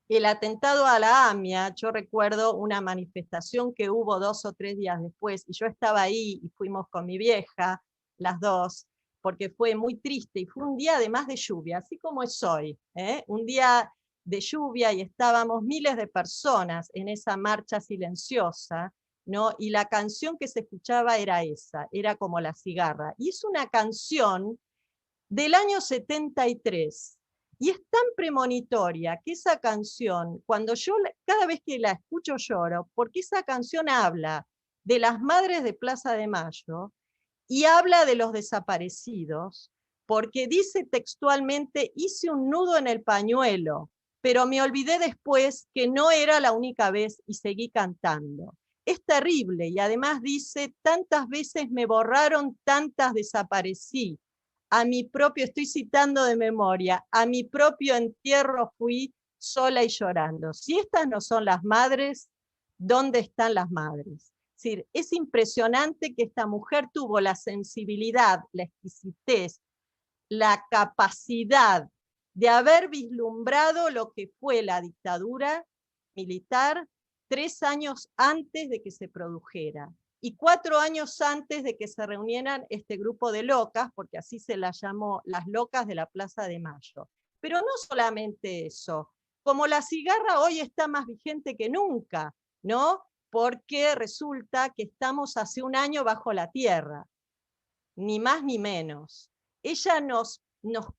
el atentado a la AMIA, yo recuerdo una manifestación que hubo 2 o 3 días después, y yo estaba ahí y fuimos con mi vieja, las dos, porque fue muy triste, y fue un día además de lluvia, así como es hoy, un día de lluvia, y estábamos miles de personas en esa marcha silenciosa, ¿no? Y la canción que se escuchaba era esa, era como La Cigarra, y es una canción del año 73, y es tan premonitoria que esa canción, cuando yo cada vez que la escucho lloro, porque esa canción habla de las madres de Plaza de Mayo y habla de los desaparecidos, porque dice textualmente, hice un nudo en el pañuelo, pero me olvidé después que no era la única vez y seguí cantando. Es terrible, y además dice, tantas veces me borraron, tantas desaparecí. A mi propio, estoy citando de memoria, a mi propio entierro fui sola y llorando. Si estas no son las madres, ¿dónde están las madres? Es decir, es impresionante que esta mujer tuvo la sensibilidad, la exquisitez, la capacidad de haber vislumbrado lo que fue la dictadura militar 3 años antes de que se produjera. Y 4 años antes de que se reunieran este grupo de locas, porque así se las llamó, las locas de la Plaza de Mayo. Pero no solamente eso, como La Cigarra hoy está más vigente que nunca, ¿no? Porque resulta que estamos hace 1 año bajo la tierra, ni más ni menos. Ella nos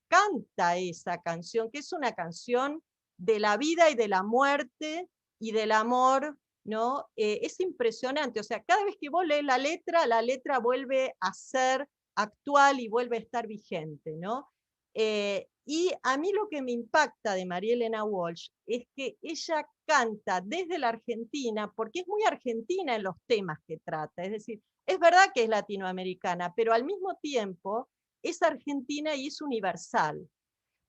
canta esa canción, que es una canción de la vida y de la muerte y del amor, ¿no? Es impresionante, o sea, cada vez que vos lees la letra vuelve a ser actual y vuelve a estar vigente, ¿no? Y a mí lo que me impacta de María Elena Walsh es que ella canta desde la Argentina, porque es muy argentina en los temas que trata, es decir, es verdad que es latinoamericana, pero al mismo tiempo es argentina y es universal.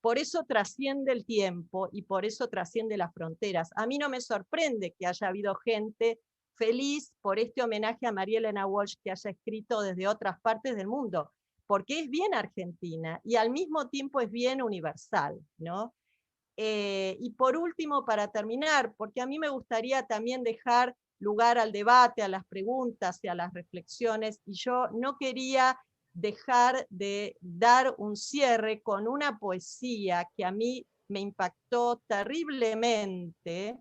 Por eso trasciende el tiempo y por eso trasciende las fronteras. A mí no me sorprende que haya habido gente feliz por este homenaje a María Elena Walsh que haya escrito desde otras partes del mundo, porque es bien argentina y al mismo tiempo es bien universal, ¿no? Y por último, para terminar, porque a mí me gustaría también dejar lugar al debate, a las preguntas y a las reflexiones, y yo no quería dejar de dar un cierre con una poesía que a mí me impactó terriblemente,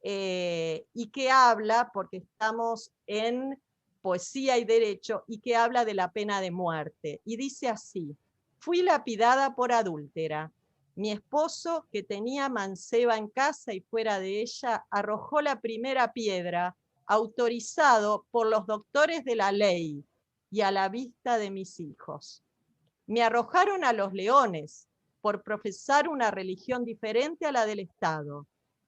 y que habla, porque estamos en poesía y derecho, y que habla de la pena de muerte. Y dice así: fui lapidada por adúltera. Mi esposo, que tenía manceba en casa y fuera de ella, arrojó la primera piedra, autorizado por los doctores de la ley y a la vista de mis hijos. Me arrojaron a los leones por profesar una religión diferente a la del Estado.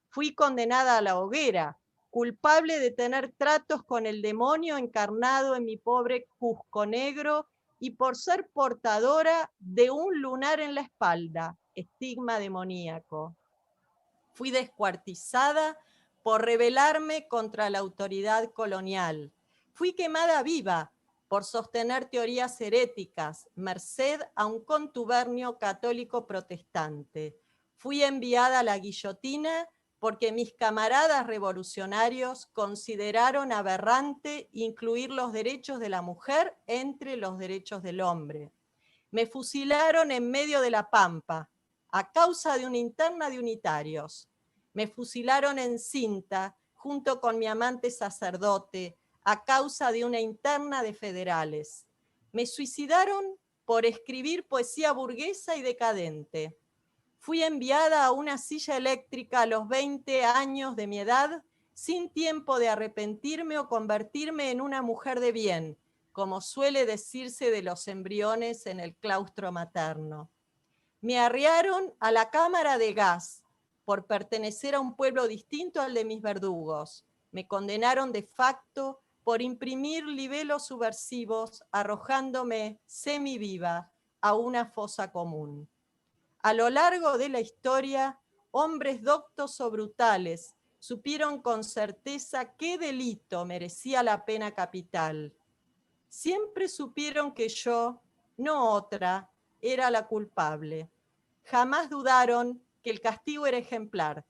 Fui condenada a la hoguera, culpable de tener tratos con el demonio encarnado en mi pobre Cusco negro y por ser portadora de un lunar en la espalda, estigma demoníaco. Fui descuartizada por rebelarme contra la autoridad colonial. Fui quemada viva por sostener teorías heréticas, merced a un contubernio católico protestante. Fui enviada a la guillotina porque mis camaradas revolucionarios consideraron aberrante incluir los derechos de la mujer entre los derechos del hombre. Me fusilaron en medio de la pampa, a causa de una interna de unitarios. Me fusilaron en cinta, junto con mi amante sacerdote, a causa de una interna de federales. Me suicidaron por escribir poesía burguesa y decadente. Fui enviada a una silla eléctrica a los 20 años de mi edad, sin tiempo de arrepentirme o convertirme en una mujer de bien, como suele decirse de los embriones en el claustro materno. Me arriaron a la cámara de gas por pertenecer a un pueblo distinto al de mis verdugos. Me condenaron de facto por imprimir libelos subversivos, arrojándome semiviva a una fosa común. A lo largo de la historia, hombres doctos o brutales supieron con certeza qué delito merecía la pena capital. Siempre supieron que yo, no otra, era la culpable. Jamás dudaron que el castigo era ejemplar.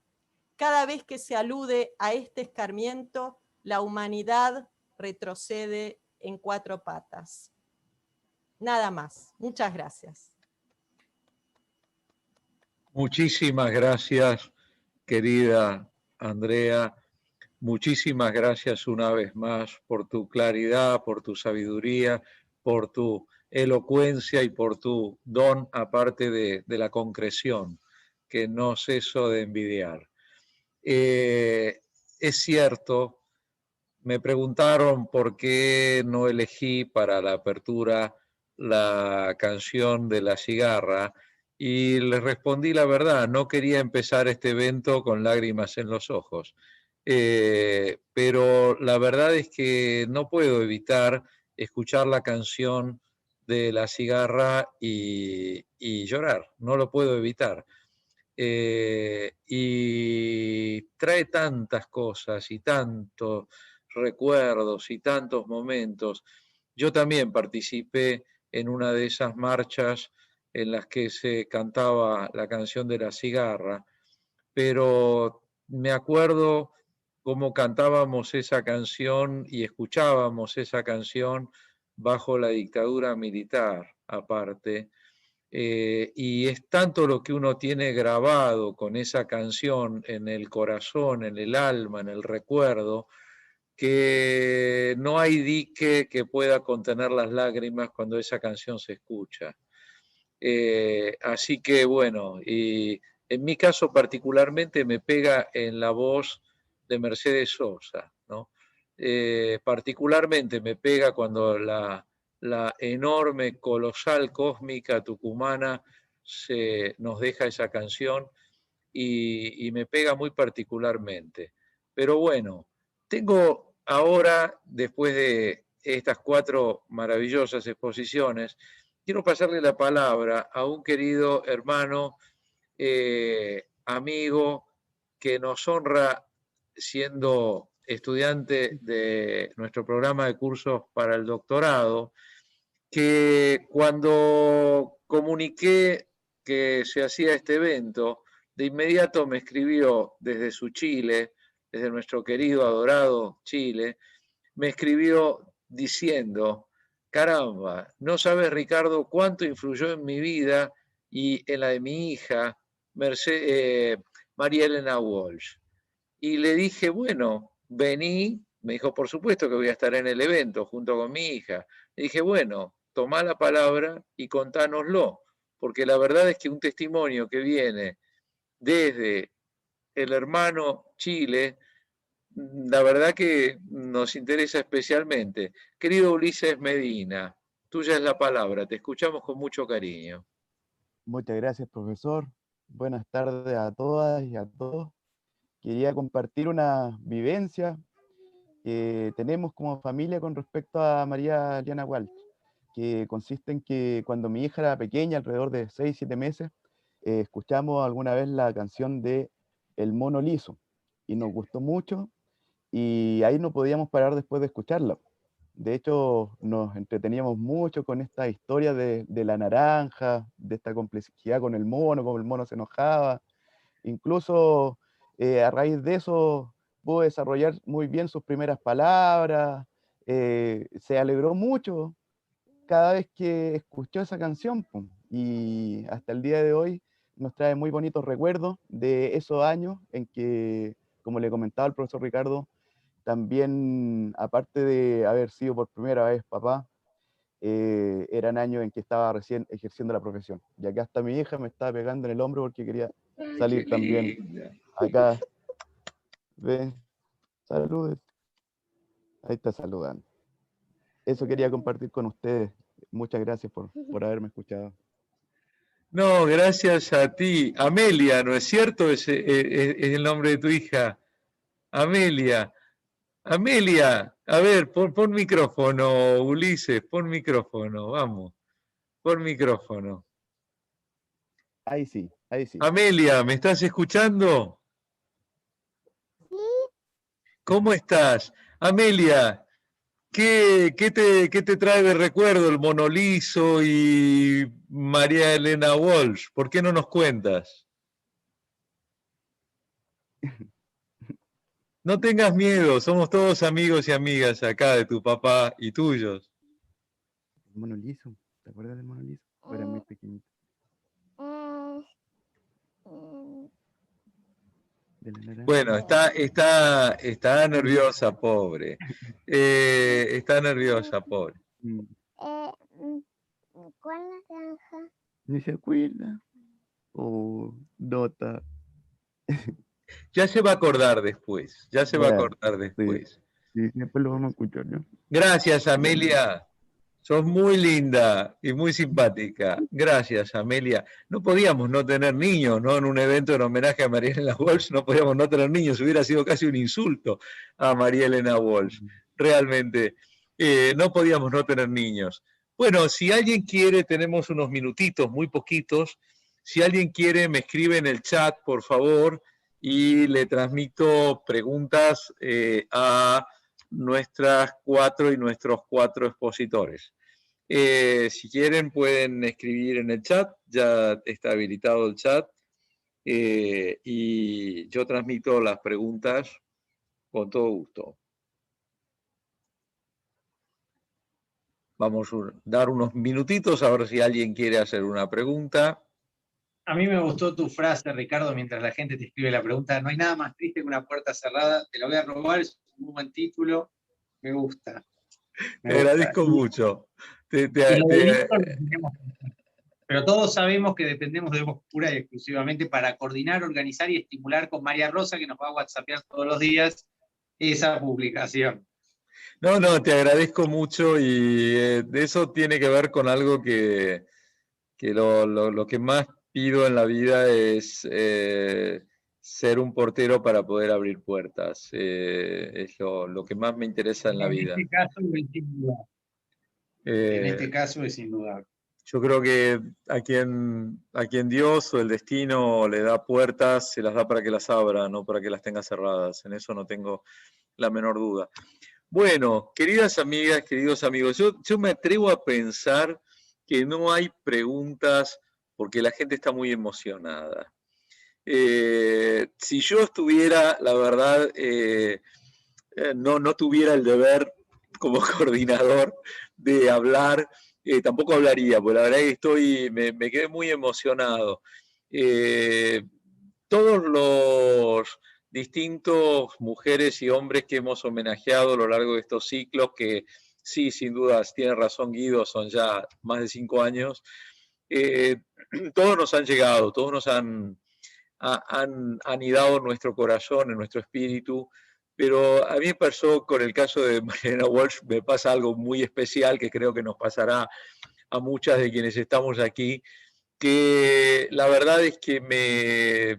Cada vez que se alude a este escarmiento, la humanidad retrocede en 4 patas. Nada más. Muchas gracias. Muchísimas gracias, querida Andrea. Muchísimas gracias una vez más por tu claridad, por tu sabiduría, por tu elocuencia y por tu don, aparte de la concreción, que no ceso de envidiar. Es cierto, me preguntaron por qué no elegí para la apertura la canción de La Cigarra, y les respondí la verdad: no quería empezar este evento con lágrimas en los ojos. Pero la verdad es que no puedo evitar escuchar la canción de La Cigarra y llorar, no lo puedo evitar. Y trae tantas cosas y tantos recuerdos y tantos momentos. Yo también participé en una de esas marchas en las que se cantaba la canción de La Cigarra, pero me acuerdo cómo cantábamos esa canción y escuchábamos esa canción bajo la dictadura militar, aparte. Y es tanto lo que uno tiene grabado con esa canción en el corazón, en el alma, en el recuerdo, que no hay dique que pueda contener las lágrimas cuando esa canción se escucha. Así que bueno, y en mi caso particularmente me pega en la voz de Mercedes Sosa, ¿no? Particularmente me pega cuando la enorme, colosal, cósmica tucumana nos deja esa canción, y me pega muy particularmente. Pero bueno, tengo ahora, después de estas 4 maravillosas exposiciones, quiero pasarle la palabra a un querido hermano, amigo, que nos honra siendo estudiante de nuestro programa de cursos para el doctorado, que cuando comuniqué que se hacía este evento, de inmediato me escribió desde su Chile, desde nuestro querido, adorado Chile, me escribió diciendo, caramba, no sabes, Ricardo, cuánto influyó en mi vida y en la de mi hija, María Elena Walsh. Y le dije, bueno, vení, me dijo, por supuesto que voy a estar en el evento junto con mi hija. Le dije, bueno, tomá la palabra y contánoslo, porque la verdad es que un testimonio que viene desde el hermano Chile, la verdad que nos interesa especialmente. Querido Ulises Medina, tuya es la palabra, te escuchamos con mucho cariño. Muchas gracias, profesor. Buenas tardes a todas y a todos. Quería compartir una vivencia que tenemos como familia con respecto a María Eliana Walsh, que consiste en que cuando mi hija era pequeña, alrededor de 6, 7 meses, escuchamos alguna vez la canción de El Mono Liso y nos gustó mucho y ahí no podíamos parar después de escucharla. De hecho, nos entreteníamos mucho con esta historia de la naranja, de esta complejidad con el mono, cómo el mono se enojaba. Incluso a raíz de eso pudo desarrollar muy bien sus primeras palabras, se alegró mucho cada vez que escuchó esa canción, po, y hasta el día de hoy nos trae muy bonitos recuerdos de esos años en que, como le comentaba el profesor Ricardo, también, aparte de haber sido por primera vez papá, eran años en que estaba recién ejerciendo la profesión. Y acá hasta mi hija me estaba pegando en el hombro porque quería salir también. Acá, ve, saludes. Ahí está saludando. Eso quería compartir con ustedes. Muchas gracias por haberme escuchado. No, gracias a ti. Amelia, ¿no es cierto? Es el nombre de tu hija. Amelia. Amelia, a ver, pon micrófono, Ulises, pon micrófono, vamos, pon micrófono. Ahí sí, ahí sí. Amelia, ¿me estás escuchando? Sí. ¿Cómo estás? Amelia, ¿qué te trae de recuerdo el Mono Liso y María Elena Walsh? ¿Por qué no nos cuentas? No tengas miedo, somos todos amigos y amigas acá de tu papá y tuyos. El Mono Liso, ¿te acuerdas del Mono Liso? Era muy pequeñito. Bueno, está nerviosa, pobre. Está nerviosa, pobre. ¿Cuál naranja? ¿No se acuerda? Oh, Dota. Ya se va a acordar después, ya se va a Bueno, acordar después. Sí, después lo vamos a escuchar, ¿no? Gracias, Amelia. Sos muy linda y muy simpática. Gracias, Amelia. No podíamos no tener niños, ¿no? En un evento en homenaje a María Elena Walsh no podíamos no tener niños. Hubiera sido casi un insulto a María Elena Walsh. Realmente, no podíamos no tener niños. Bueno, si alguien quiere, tenemos unos minutitos, muy poquitos. Si alguien quiere, me escribe en el chat, por favor, y le transmito preguntas a nuestras 4 y nuestros 4 expositores. Si quieren pueden escribir en el chat, ya está habilitado el chat, y yo transmito las preguntas con todo gusto. Vamos a dar unos minutitos a ver si alguien quiere hacer una pregunta. A mí me gustó tu frase, Ricardo, mientras la gente te escribe la pregunta. No hay nada más triste que una puerta cerrada. Te la voy a robar, es un muy buen título. Me gusta. Te agradezco mucho. Pero todos sabemos que dependemos de vos pura y exclusivamente para coordinar, organizar y estimular con María Rosa, que nos va a whatsappear todos los días, esa publicación. No, te agradezco mucho y eso tiene que ver con algo que lo que más pido en la vida es ser un portero para poder abrir puertas. Es lo que más me interesa en la vida. En este caso es sin duda. En este caso es sin duda. Yo creo que a quien Dios o el destino le da puertas, se las da para que las abra, no para que las tenga cerradas. En eso no tengo la menor duda. Bueno, queridas amigas, queridos amigos, yo me atrevo a pensar que no hay preguntas porque la gente está muy emocionada. Si yo estuviera, la verdad, no tuviera el deber como coordinador de hablar, tampoco hablaría, porque la verdad que me quedé muy emocionado. Todos los distintos mujeres y hombres que hemos homenajeado a lo largo de estos ciclos, que sí, sin dudas, tiene razón Guido, son ya más de 5 años, todos nos han llegado, todos nos han anidado en nuestro corazón, en nuestro espíritu, pero a mí me pasó con el caso de Marielena Walsh, me pasa algo muy especial que creo que nos pasará a muchas de quienes estamos aquí, que la verdad es que me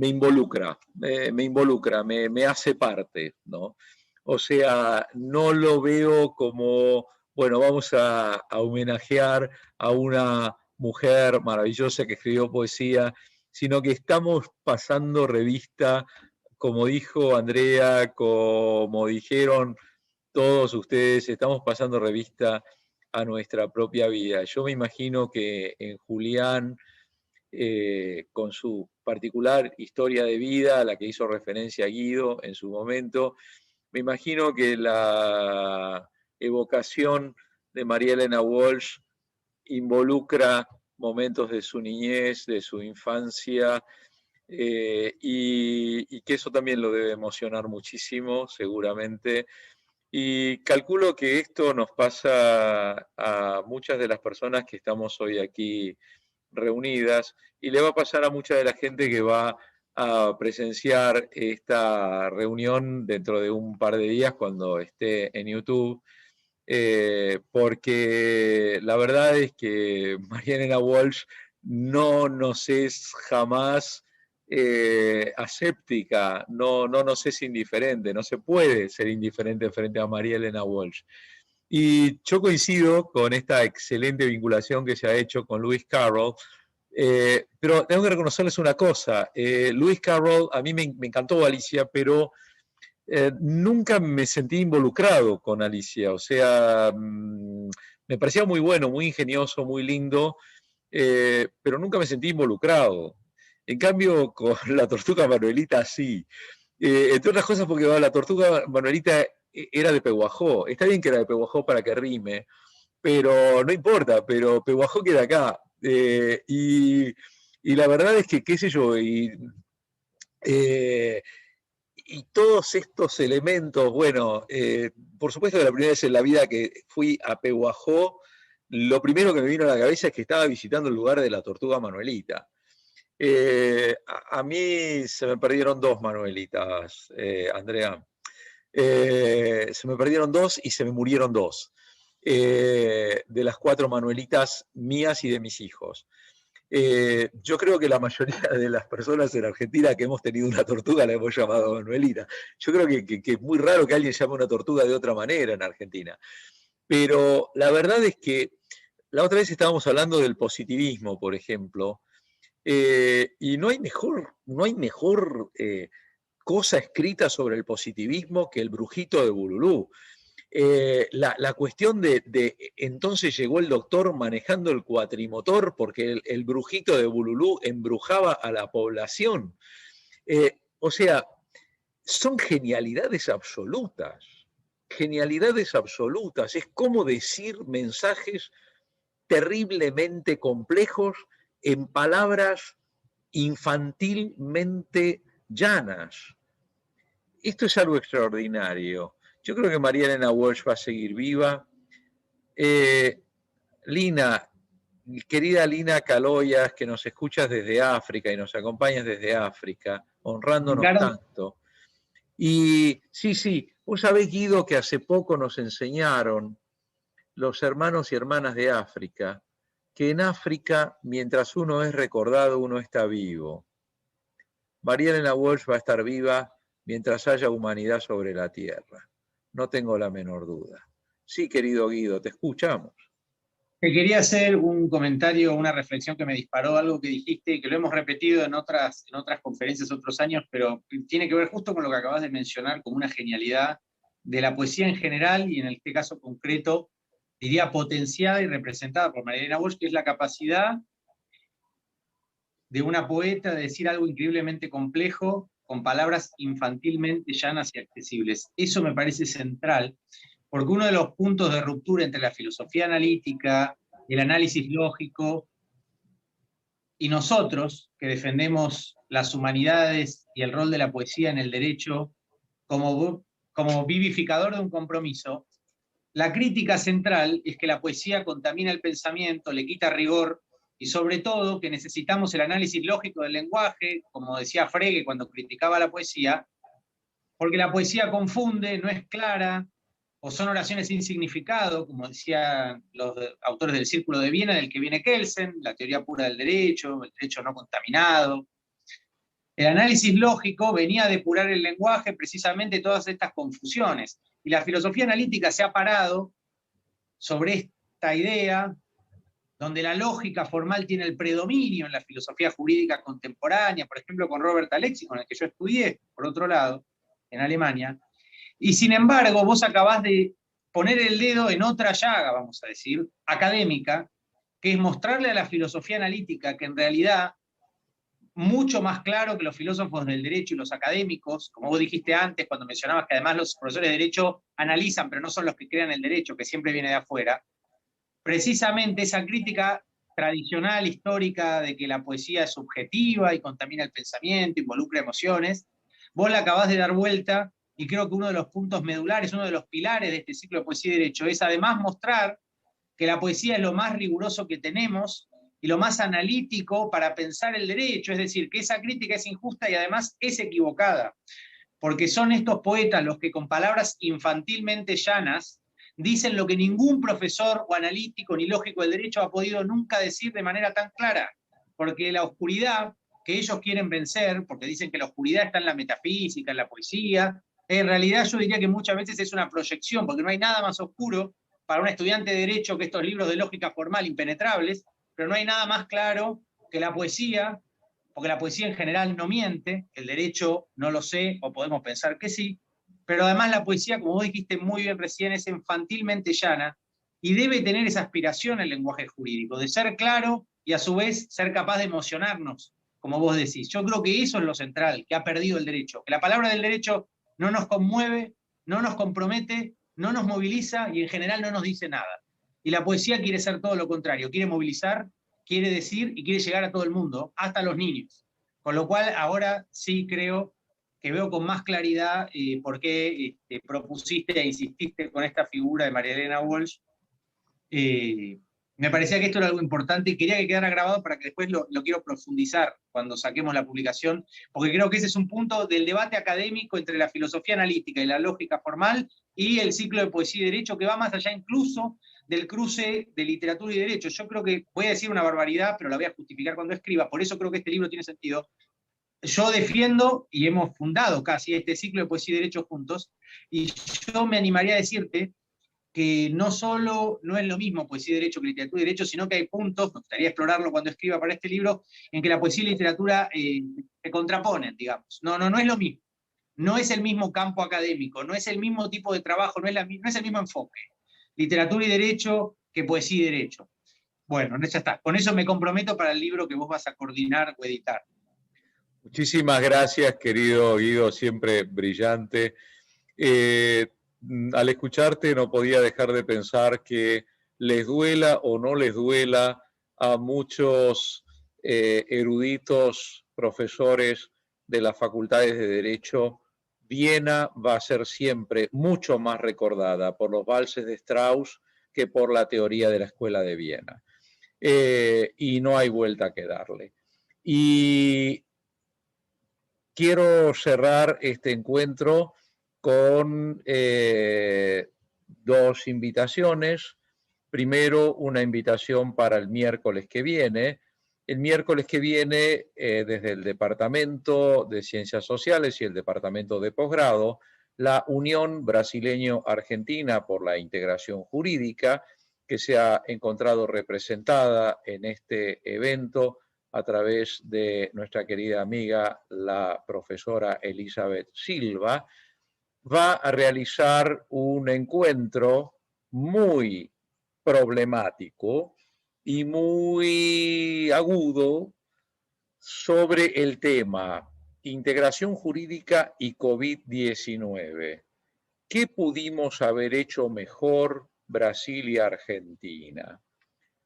involucra, me hace parte, ¿no? O sea, no lo veo como, bueno, vamos a homenajear a una mujer maravillosa que escribió poesía, sino que estamos pasando revista, como dijo Andrea, como dijeron todos ustedes, estamos pasando revista a nuestra propia vida. Yo me imagino que en Julián, con su particular historia de vida, a la que hizo referencia Guido en su momento, me imagino que la evocación de María Elena Walsh involucra momentos de su niñez, de su infancia, y que eso también lo debe emocionar muchísimo, seguramente. Y calculo que esto nos pasa a muchas de las personas que estamos hoy aquí reunidas, y le va a pasar a mucha de la gente que va a presenciar esta reunión dentro de un par de días cuando esté en YouTube, porque la verdad es que Marielena Walsh no nos es jamás aséptica, no nos es indiferente, no se puede ser indiferente frente a Marielena Walsh. Y yo coincido con esta excelente vinculación que se ha hecho con Lewis Carroll, pero tengo que reconocerles una cosa. Lewis Carroll, a mí me encantó Alicia, pero nunca me sentí involucrado con Alicia. O sea, me parecía muy bueno, muy ingenioso, muy lindo, pero nunca me sentí involucrado. En cambio, con la Tortuga Manuelita sí. Entre otras cosas porque la Tortuga Manuelita era de Pehuajó. Está bien que era de Pehuajó para que rime, pero no importa, pero Pehuajó queda acá. Y la verdad es que, qué sé yo, y todos estos elementos, bueno, por supuesto que la primera vez en la vida que fui a Pehuajó, lo primero que me vino a la cabeza es que estaba visitando el lugar de la Tortuga Manuelita. A mí se me perdieron 2 Manuelitas, Andrea. Se me perdieron 2 y se me murieron 2. De las 4 Manuelitas mías y de mis hijos. Yo creo que la mayoría de las personas en Argentina que hemos tenido una tortuga la hemos llamado Manuelita. Yo creo que es muy raro que alguien llame una tortuga de otra manera en Argentina. Pero la verdad es que la otra vez estábamos hablando del positivismo, por ejemplo, y no hay mejor cosa escrita sobre el positivismo que El Brujito de Bululú. La cuestión de entonces llegó el doctor manejando el cuatrimotor porque el brujito de Bululú embrujaba a la población. O sea, son genialidades absolutas, es como decir mensajes terriblemente complejos en palabras infantilmente llanas. Esto es algo extraordinario. Yo creo que María Elena Walsh va a seguir viva. Lina, querida Lina Caloyas, que nos escuchas desde África y nos acompañas desde África, honrándonos tanto. Y sí, vos sabés, Guido, que hace poco nos enseñaron los hermanos y hermanas de África, que en África, mientras uno es recordado, uno está vivo. María Elena Walsh va a estar viva mientras haya humanidad sobre la tierra. No tengo la menor duda. Sí, querido Guido, te escuchamos. Te quería hacer un comentario, una reflexión que me disparó, algo que dijiste, que lo hemos repetido en otras conferencias otros años, pero tiene que ver justo con lo que acabas de mencionar, como una genialidad de la poesía en general, y en este caso concreto, diría potenciada y representada por Marielena Walsh, que es la capacidad de una poeta de decir algo increíblemente complejo con palabras infantilmente llanas y accesibles. Eso me parece central, porque uno de los puntos de ruptura entre la filosofía analítica, el análisis lógico, y nosotros, que defendemos las humanidades y el rol de la poesía en el derecho como vivificador de un compromiso, la crítica central es que la poesía contamina el pensamiento, le quita rigor, y sobre todo que necesitamos el análisis lógico del lenguaje, como decía Frege cuando criticaba la poesía, porque la poesía confunde, no es clara, o son oraciones sin significado, como decían los autores del Círculo de Viena, del que viene Kelsen, la teoría pura del derecho, el derecho no contaminado. El análisis lógico venía a depurar el lenguaje precisamente todas estas confusiones, y la filosofía analítica se ha parado sobre esta idea, donde la lógica formal tiene el predominio en la filosofía jurídica contemporánea, por ejemplo con Robert Alexis, con el que yo estudié, por otro lado, en Alemania, y sin embargo vos acabás de poner el dedo en otra llaga, vamos a decir, académica, que es mostrarle a la filosofía analítica que en realidad, mucho más claro que los filósofos del derecho y los académicos, como vos dijiste antes, cuando mencionabas que además los profesores de derecho analizan, pero no son los que crean el derecho, que siempre viene de afuera, precisamente esa crítica tradicional, histórica, de que la poesía es subjetiva y contamina el pensamiento, involucra emociones, vos la acabás de dar vuelta, y creo que uno de los puntos medulares, uno de los pilares de este ciclo de poesía y derecho, es además mostrar que la poesía es lo más riguroso que tenemos, y lo más analítico para pensar el derecho, es decir, que esa crítica es injusta y además es equivocada, porque son estos poetas los que con palabras infantilmente llanas dicen lo que ningún profesor o analítico ni lógico del derecho ha podido nunca decir de manera tan clara, porque la oscuridad que ellos quieren vencer, porque dicen que la oscuridad está en la metafísica, en la poesía, en realidad yo diría que muchas veces es una proyección, porque no hay nada más oscuro para un estudiante de derecho que estos libros de lógica formal impenetrables, pero no hay nada más claro que la poesía, porque la poesía en general no miente, el derecho no lo sé, o podemos pensar que sí, pero además la poesía, como vos dijiste muy bien recién, es infantilmente llana, y debe tener esa aspiración al lenguaje jurídico, de ser claro y a su vez ser capaz de emocionarnos, como vos decís. Yo creo que eso es lo central, que ha perdido el derecho, que la palabra del derecho no nos conmueve, no nos compromete, no nos moviliza y en general no nos dice nada. Y la poesía quiere ser todo lo contrario, quiere movilizar, quiere decir y quiere llegar a todo el mundo, hasta los niños. Con lo cual ahora sí creo que veo con más claridad por qué propusiste e insististe con esta figura de María Elena Walsh. Me parecía que esto era algo importante y quería que quedara grabado para que después lo quiero profundizar cuando saquemos la publicación, porque creo que ese es un punto del debate académico entre la filosofía analítica y la lógica formal y el ciclo de poesía y derecho, que va más allá incluso del cruce de literatura y derecho. Yo creo que, voy a decir una barbaridad, pero la voy a justificar cuando escriba, por eso creo que este libro tiene sentido. Yo defiendo, y hemos fundado casi este ciclo de poesía y derecho juntos, y yo me animaría a decirte que no solo no es lo mismo poesía y derecho que literatura y derecho, sino que hay puntos, me gustaría explorarlo cuando escriba para este libro, en que la poesía y literatura se contraponen, digamos. No es lo mismo. No es el mismo campo académico, no es el mismo tipo de trabajo, no es el mismo enfoque. Literatura y derecho que poesía y derecho. Bueno, ya está. Con eso me comprometo para el libro que vos vas a coordinar o editar. Muchísimas gracias, querido Guido, siempre brillante. Al escucharte no podía dejar de pensar que les duela o no les duela a muchos eruditos profesores de las facultades de Derecho, Viena va a ser siempre mucho más recordada por los valses de Strauss que por la teoría de la Escuela de Viena. Y no hay vuelta que darle. Y quiero cerrar este encuentro con dos invitaciones. Primero, una invitación para el miércoles que viene. El miércoles que viene, desde el Departamento de Ciencias Sociales y el Departamento de Posgrado, la Unión Brasileño-Argentina por la Integración Jurídica, que se ha encontrado representada en este evento a través de nuestra querida amiga, la profesora Elizabeth Silva, va a realizar un encuentro muy problemático y muy agudo sobre el tema integración jurídica y COVID-19. ¿Qué pudimos haber hecho mejor Brasil y Argentina?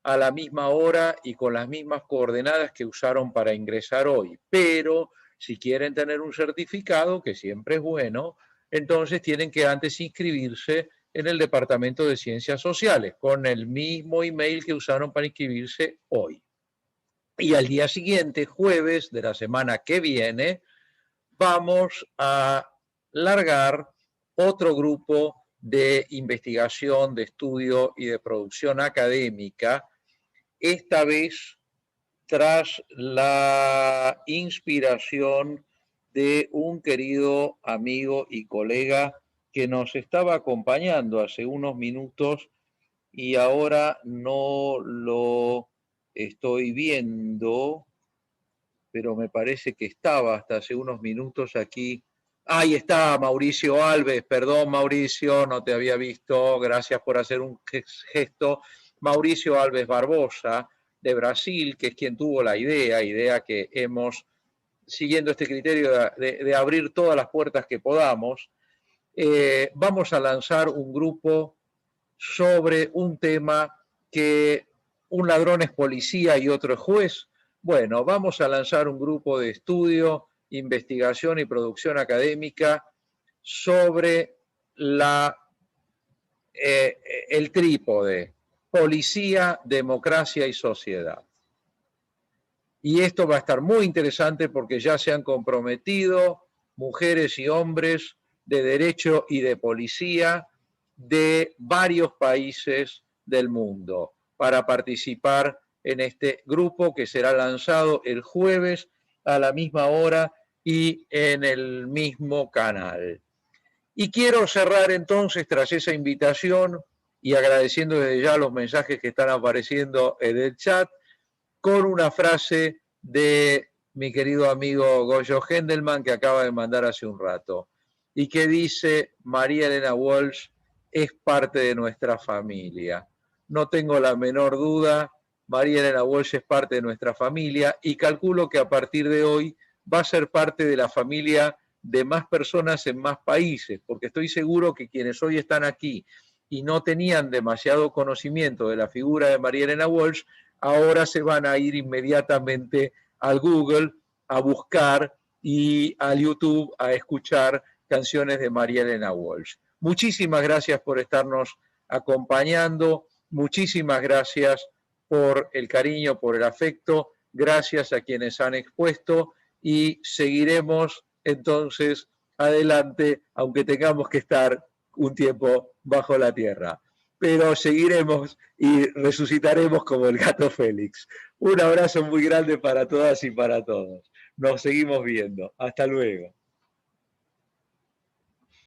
A la misma hora y con las mismas coordenadas que usaron para ingresar hoy. Pero si quieren tener un certificado, que siempre es bueno, entonces tienen que antes inscribirse en el Departamento de Ciencias Sociales, con el mismo email que usaron para inscribirse hoy. Y al día siguiente, jueves de la semana que viene, vamos a largar otro grupo de investigación, de estudio y de producción académica, esta vez tras la inspiración de un querido amigo y colega que nos estaba acompañando hace unos minutos y ahora no lo estoy viendo, pero me parece que estaba hasta hace unos minutos aquí. Ahí está Mauricio Alves, perdón Mauricio, no te había visto, gracias por hacer un gesto. Mauricio Alves Barbosa, de Brasil, que es quien tuvo la idea que hemos, siguiendo este criterio de abrir todas las puertas que podamos, vamos a lanzar un grupo sobre un tema que un ladrón es policía y otro es juez. Bueno, vamos a lanzar un grupo de estudio, investigación y producción académica sobre el trípode policía, democracia y sociedad. Y esto va a estar muy interesante porque ya se han comprometido mujeres y hombres de derecho y de policía de varios países del mundo para participar en este grupo que será lanzado el jueves a la misma hora y en el mismo canal. Y quiero cerrar entonces, tras esa invitación y agradeciendo desde ya los mensajes que están apareciendo en el chat, con una frase de mi querido amigo Goyo Hendelman que acaba de mandar hace un rato y que dice: María Elena Walsh es parte de nuestra familia. No tengo la menor duda, María Elena Walsh es parte de nuestra familia y calculo que a partir de hoy va a ser parte de la familia de más personas en más países, porque estoy seguro que quienes hoy están aquí y no tenían demasiado conocimiento de la figura de María Elena Walsh, ahora se van a ir inmediatamente al Google a buscar y al YouTube a escuchar canciones de María Elena Walsh. Muchísimas gracias por estarnos acompañando, muchísimas gracias por el cariño, por el afecto, gracias a quienes han expuesto y seguiremos entonces adelante, aunque tengamos que estar un tiempo bajo la tierra. Pero seguiremos y resucitaremos como el gato Félix. Un abrazo muy grande para todas y para todos. Nos seguimos viendo. Hasta luego.